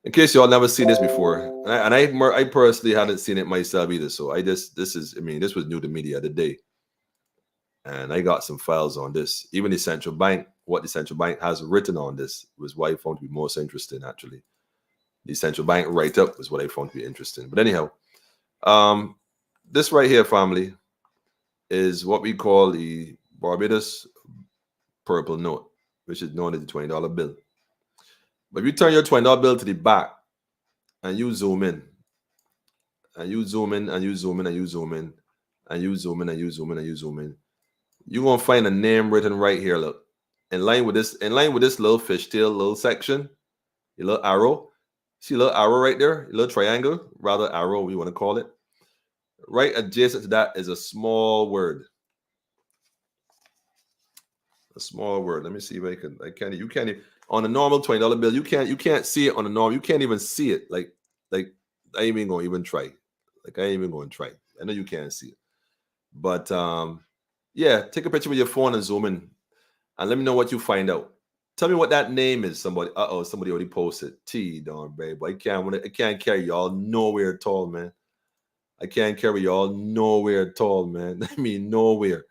In case y'all never seen this before, and I personally hadn't seen it myself either. So this was new to me the other day, and I got some files on this. Even the central bank, what the central bank has written on this was what I found to be most interesting. Actually, the central bank write-up was what I found to be interesting. But anyhow, this right here, family, is what we call the Barbados purple note, which is known as the $20 bill. But if you turn your $20 bill to the back and you zoom in, and you zoom in, and you zoom in, and you zoom in, and you zoom in, and you zoom in, and you zoom in, you're gonna find a name written right here. Look, in line with this little fishtail little section, your little arrow. See a little arrow right there, a little triangle, rather arrow, we want to call it. Right adjacent to that is a small word. A small word. Let me see if you can't even, on a normal $20 bill, you can't see it on a normal, you can't even see it. Like I ain't even gonna even try. Like I ain't even gonna try. I know you can't see it. But yeah, take a picture with your phone and zoom in and let me know what you find out. Tell me what that name is. Somebody already posted. Darn babe. I can't carry y'all nowhere at all, man. I can't carry y'all nowhere at all, man. I mean nowhere.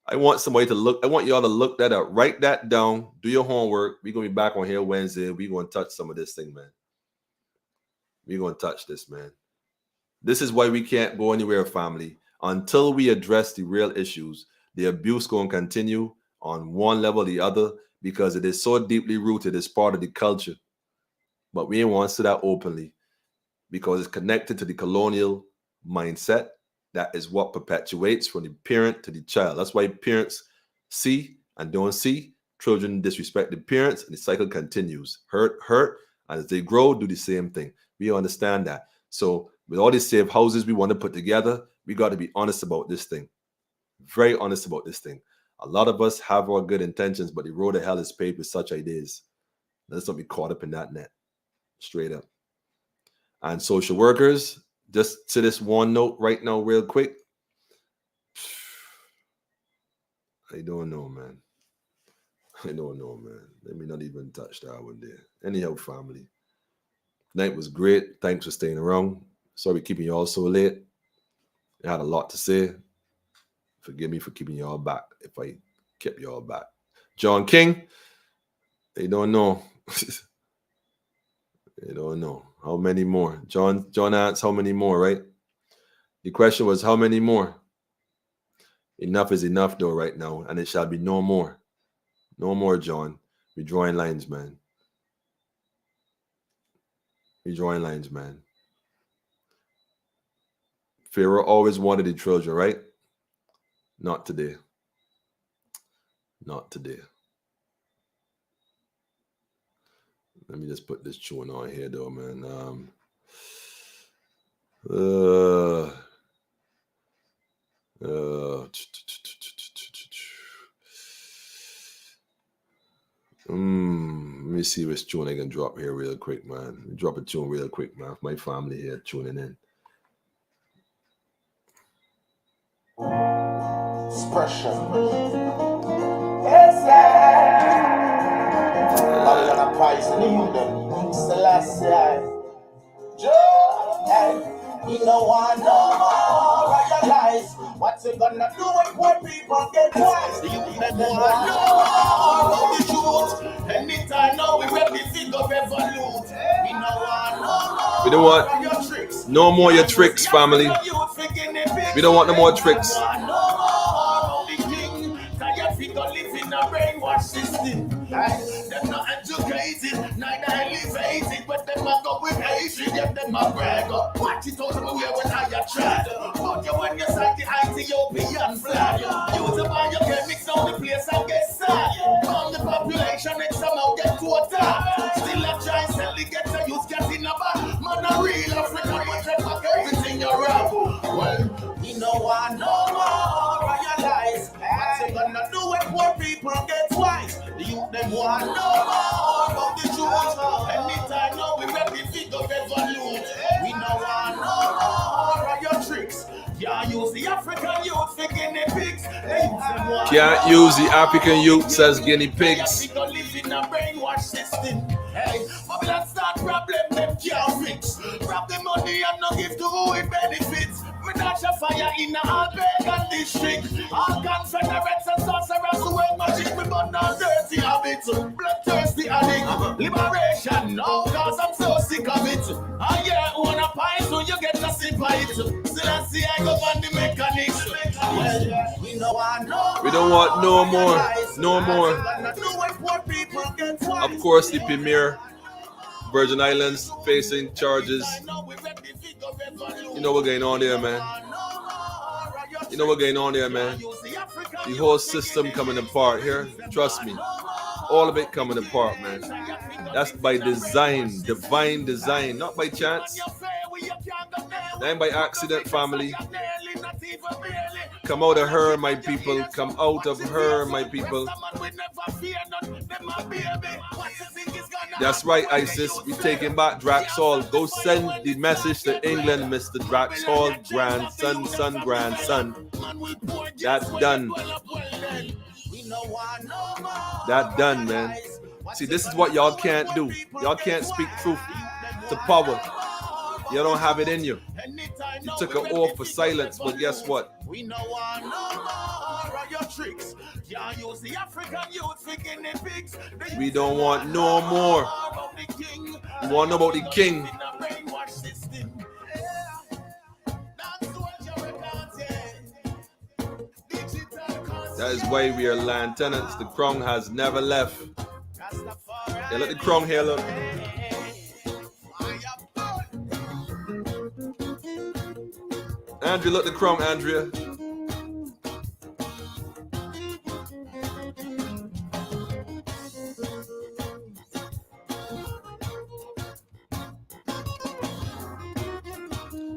I want somebody to look. I want y'all to look that up. Write that down. Do your homework. We're gonna be back on here Wednesday. We're gonna touch some of this thing, man. We're gonna touch this, man. This is why we can't go anywhere, family, until we address the real issues. The abuse gonna continue on one level or the other because it is so deeply rooted. It's part of the culture. But we ain't want to say that openly because it's connected to the colonial mindset. That is what perpetuates from the parent to the child. That's why parents see and don't see. Children disrespect the parents, and the cycle continues. Hurt, and as they grow, do the same thing. We understand that. So with all these safe houses we want to put together, we got to be honest about this thing. Very honest about this thing. A lot of us have our good intentions, but the road to hell is paved with such ideas. Let's not be caught up in that net. Straight up. And social workers, just to this one note right now, real quick. I don't know, man. Let me not even touch that one there. Anyhow, family. Night was great. Thanks for staying around. Sorry keeping you all so late. I had a lot to say. Forgive me for keeping y'all back if I kept y'all back. John King, they don't know. They don't know. How many more? John asks how many more, right? The question was how many more? Enough is enough though right now, and it shall be no more. No more, John. We're drawing lines, man. We're drawing lines, man. Pharaoh always wanted the children, right? Not today. Not today. Let me just put this tune on here, though, man. Let me see which tune I can drop here real quick, man. Drop a tune real quick, man. My family here tuning in. Expression. Yes, sir. Marijuana poison in them. Celestia. Joe. We don't want no more realize what's it gonna do when poor people get wise. You never want no more the truth. Anytime now we ready to go revolute. We don't want no more. We don't want your tricks. No more your tricks, family. We don't want no more tricks. In a brainwash system. They're not educated, neither elevated, but they yeah, them a brag. Watch it out of my way when I a tread. But you when you sight the Ethiopian flag. Use the buy your get mix down the place and get sad. Calm the population and somehow get quota. Still a try sell the get a use get in a bag. Man a real African, but you fuck everything you rap. Well, we no want no more realize. What you gonna do when poor people get wise? The youth them want no more about the truth. Anytime now we ready to go revolute. We no want no more of your tricks. Can't use the African youth for guinea pigs. Can't use the African youths as guinea pigs. Live in a brainwash system. Hey, but let's start problem them can't fix. Grab the money and not give to who it benefits. We dash a fire in a Albergan district. All confederates and sorcerers who ain't magic. We burn all dirty habits. Bloodthirsty addict. Liberation, no, cause I'm so sick of it. Oh yeah, wanna pie so you get a sip of it. Still I see I go on the mechanics. Well, we don't want no We don't want no more. No more. Of course, the Premier, Virgin Islands facing charges. You know what's going on there, man. You know what's going on there, man. The whole system coming apart here. Trust me. All of it coming apart, man. That's by design, divine design, not by chance. That ain't by accident, family. Come out of her, my people. Come out of her, my people. That's right, ISIS. We taking back Draxall. Go send the message to England, Mr. Draxall, grandson. That's done. That done, man. See, this is what y'all can't do. Y'all can't speak truth to power. You don't have it in you. You took an oath for silence, but guess what? We don't want no more. We want to know about the king. That is why we are land tenants. The crown has never left. Yeah, let the crown here look. Andrea, look the crown, Andrea.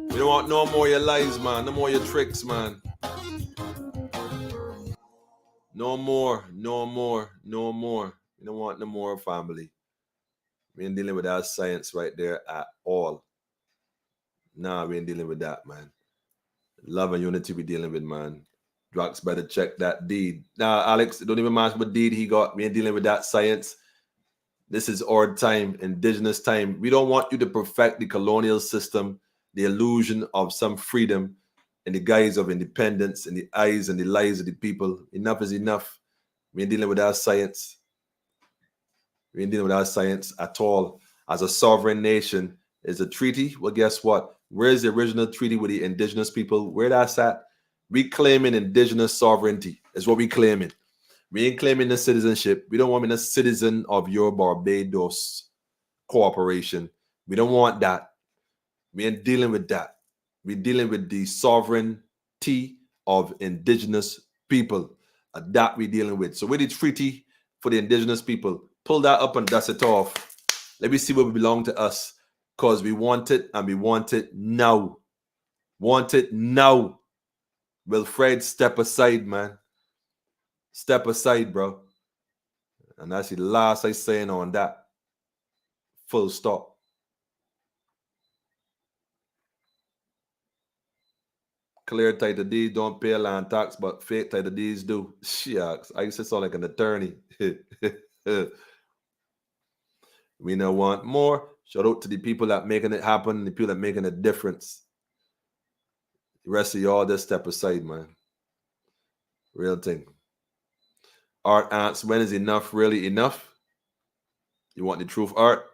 We don't want no more of your lies, man. No more of your tricks, man. No more. We don't want no more, family. We ain't dealing with that science right there at all. Nah, we ain't dealing with that, man. Love and unity we dealing with, man. Drax better check that deed. Nah, Alex, don't even mind what deed he got. We ain't dealing with that science. This is our time, indigenous time. We don't want you to perfect the colonial system, the illusion of some freedom in the guise of independence, in the eyes and the lives of the people. Enough is enough. We ain't dealing with our science. We ain't dealing with our science at all. As a sovereign nation, is a treaty. Well, guess what? Where's the original treaty with the indigenous people? Where that's at? We claiming indigenous sovereignty is what we claiming. We ain't claiming the citizenship. We don't want to be a citizen of your Barbados corporation. We don't want that. We ain't dealing with that. We're dealing with the sovereignty of indigenous people. That we're dealing with. So with the treaty for the indigenous people, pull that up and dust it off. Let me see what belongs to us. Because we want it and we want it now. Want it now. Will Fred step aside, man? Step aside, bro. And that's the last I saying on that. Full stop. Clear title deeds don't pay land tax, but fake title deeds do. Shucks. I used to sound like an attorney. We don't want more. Shout out to the people that making it happen, the people that making a difference. The rest of y'all just step aside, man. Real thing. Art asks, when is enough really enough? You want the truth, Art?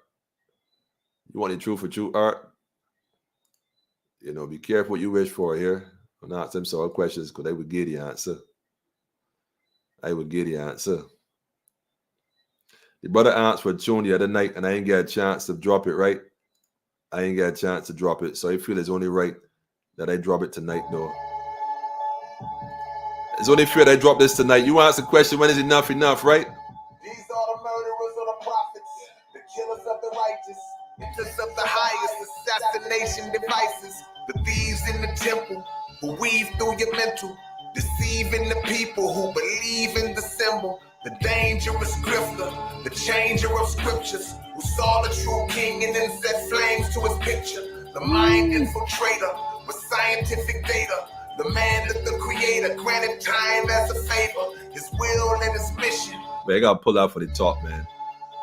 You want the truth for true, Art? You know, be careful what you wish for here. I'm not asking some questions because I would give the answer. The brother asked for a tune the other night and I didn't get a chance to drop it, right? I ain't got a chance to drop it, so I feel it's only right that I drop it tonight, though. It's only fair that I drop this tonight. You ask the question, when is enough enough, right? These are the murderers of the prophets, the killers of the righteous, interest of the highest, assassination devices, the thieves in the temple who weave through your mental, deceiving the people who believe in the symbol, the dangerous grifter, the changer of scriptures, who saw the true king and then set flames to his picture, the mind infiltrator with scientific data, the man that the creator granted time as a favor, his will and his mission. Man, I gotta pull out for the top, man.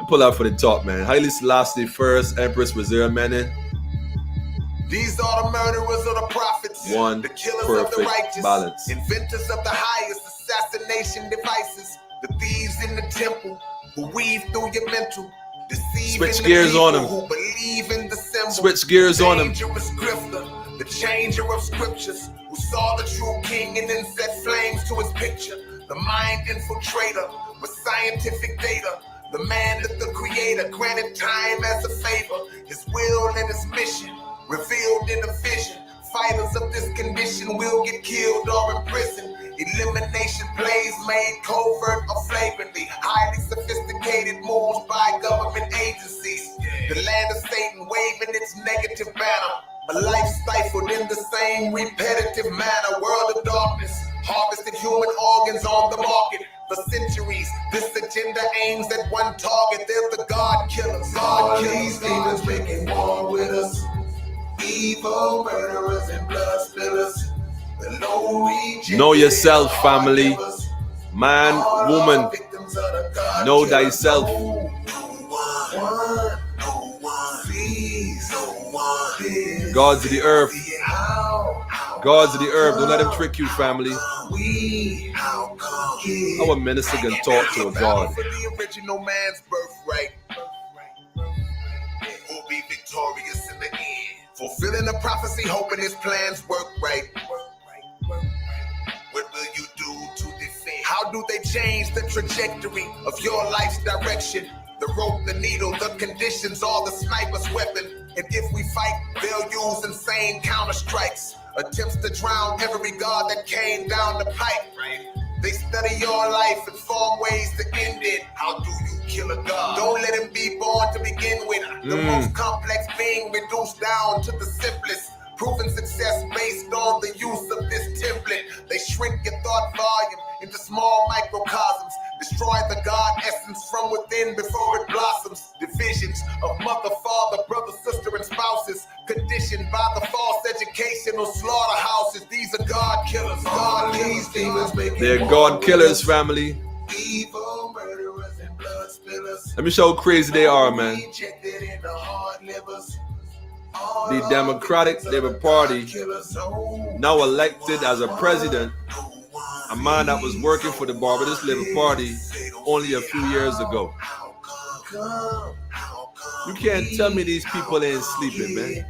Pull out for the top, man. Haile Selassie first, Empress Wazira Menen. These are the murderers of the prophets, One the killers of the perfect righteous, balance. inventors of the highest assassination devices, the thieves in the temple who weave through your mental, deceiving Switch the gears people on 'em. who believe in the symbol. Switch gears on him. Dangerous grifter, the changer of scriptures, who saw the true king and then set flames to his picture, the mind infiltrator with scientific data, the man that the creator granted time as a favor, his will and his mission revealed in a vision. Fighters of this condition will get killed or imprisoned. Elimination plays made covert or flagrantly. Highly sophisticated moves by government agencies. The land of Satan waving its negative banner. A life stifled in the same repetitive manner. World of darkness, harvested human organs on the market. For centuries, this agenda aims at one target. They're the God killers. God killers, demons making war with us. Evil murderers and blood spillers. The low rejected Know yourself, family. givers. Man, All woman, are victims of the God know killers. thyself. No one sees, no one is. Gods of the earth. See how Gods of the earth, don't let them trick you, family. how come Our minister can talk to a God. for the original man's birthright. We'll be victorious in the end. Fulfilling the prophecy, hoping his plans work right. What will you do to defend? How do they change the trajectory of your life's direction? The rope, the needle, the conditions, all the sniper's weapon. And if we fight, they'll use insane counter strikes. Attempts to drown every god that came down the pipe. They study your life and form ways to end it. How do you kill a god? Don't let him be born to begin with. The most complex being reduced down to the simplest. Proven success based on the use of this template. They shrink your thought volume into small microcosms. Destroy the God essence from within before it blossoms. Divisions of mother, father, brother, sister, and spouses. Conditioned by the false educational slaughterhouses. These are God killers. God killers. Demons making They're God killers, family. evil murderers and blood spillers. Let me show how crazy they are, man. Rejected in the hard livers. The Democratic Labour Party, now elected as a president, a man that was working for the Barbados Labour Party only a few years ago. You can't tell me these people ain't sleeping, man.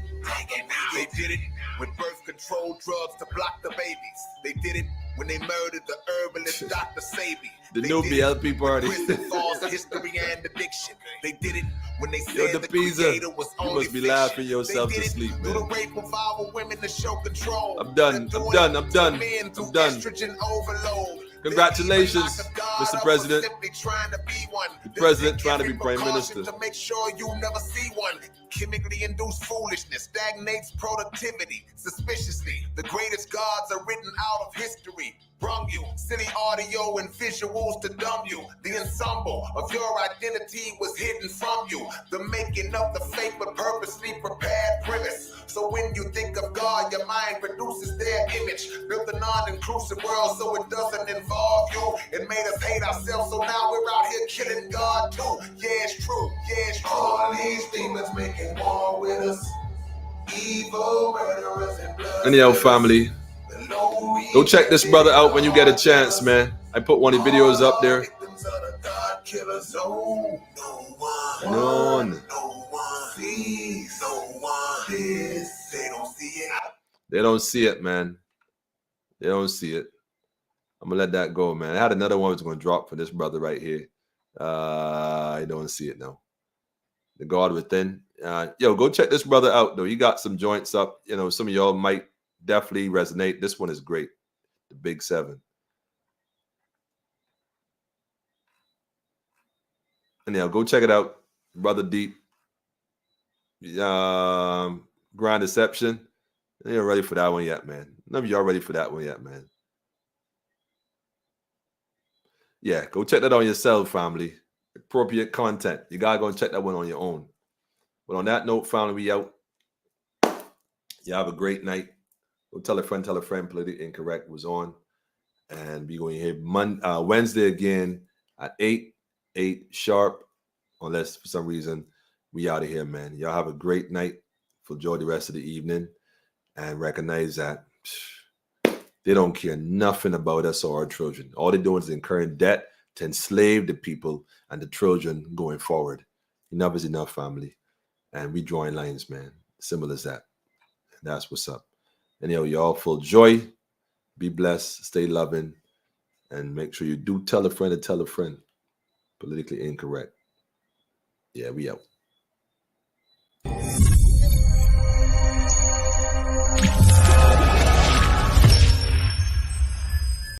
They did it with birth control drugs to block the babies. They did it when they murdered the herbalist Dr. Sabi. The They new did it BLP party. with false history and addiction. They did it when they Yo, said the the Pizza, creator was you only must be fiction. laughing yourself They to did it sleep, through man. the rape of our women to show control. I'm done, They're I'm doing done, it I'm done, to men through I'm done. estrogen overload. Congratulations, They even lock a Mr. God up President. for simply trying to be one. The They president take trying to be every prime precaution minister. to make sure you never see one. Chemically induced foolishness stagnates productivity. Suspiciously, the greatest gods are written out of history. Brung you silly audio and visuals to dumb you. The ensemble of your identity was hidden from you. The making of the fake but purposely prepared premise. So when you think of God, your mind produces their image. Built a non-inclusive world so it doesn't involve you. It made us hate ourselves, so now we're out here killing God too. Yeah, it's true. Yeah, it's true. All these demons making war with us. Evil murderers and blood. Anyhow, family, go check this brother out when you get a chance, man. I put one of the videos up there. No one. They don't see it, man. They don't see it. I'm gonna let that go, man. I had another one I was gonna drop for this brother right here. I don't see it now. the God within. Yo, go check this brother out, though. You got some joints up. You know, some of y'all might definitely resonate. This one is great. The Big Seven. And yeah, go check it out. Brother Deep. Grand Deception. You ain't ready for that one yet, man. None of y'all ready for that one yet, man. Yeah, go check that on yourself, family. Appropriate content. You gotta go and check that one on your own. But on that note, family, we out. You have a great night. Go tell a friend, Politically Incorrect was on. And we're going to hear Wednesday again at 8 sharp. Unless for some reason we out of here, man. Y'all have a great night. Enjoy the rest of the evening. And recognize that they don't care nothing about us or our children. All they're doing is incurring debt to enslave the people and the children going forward. Enough is enough, family. And we drawing lines, man. Simple as that. And that's what's up. Anyhow, y'all full joy. Be blessed. Stay loving. And make sure you do tell a friend to tell a friend. Politically Incorrect. Yeah, we out.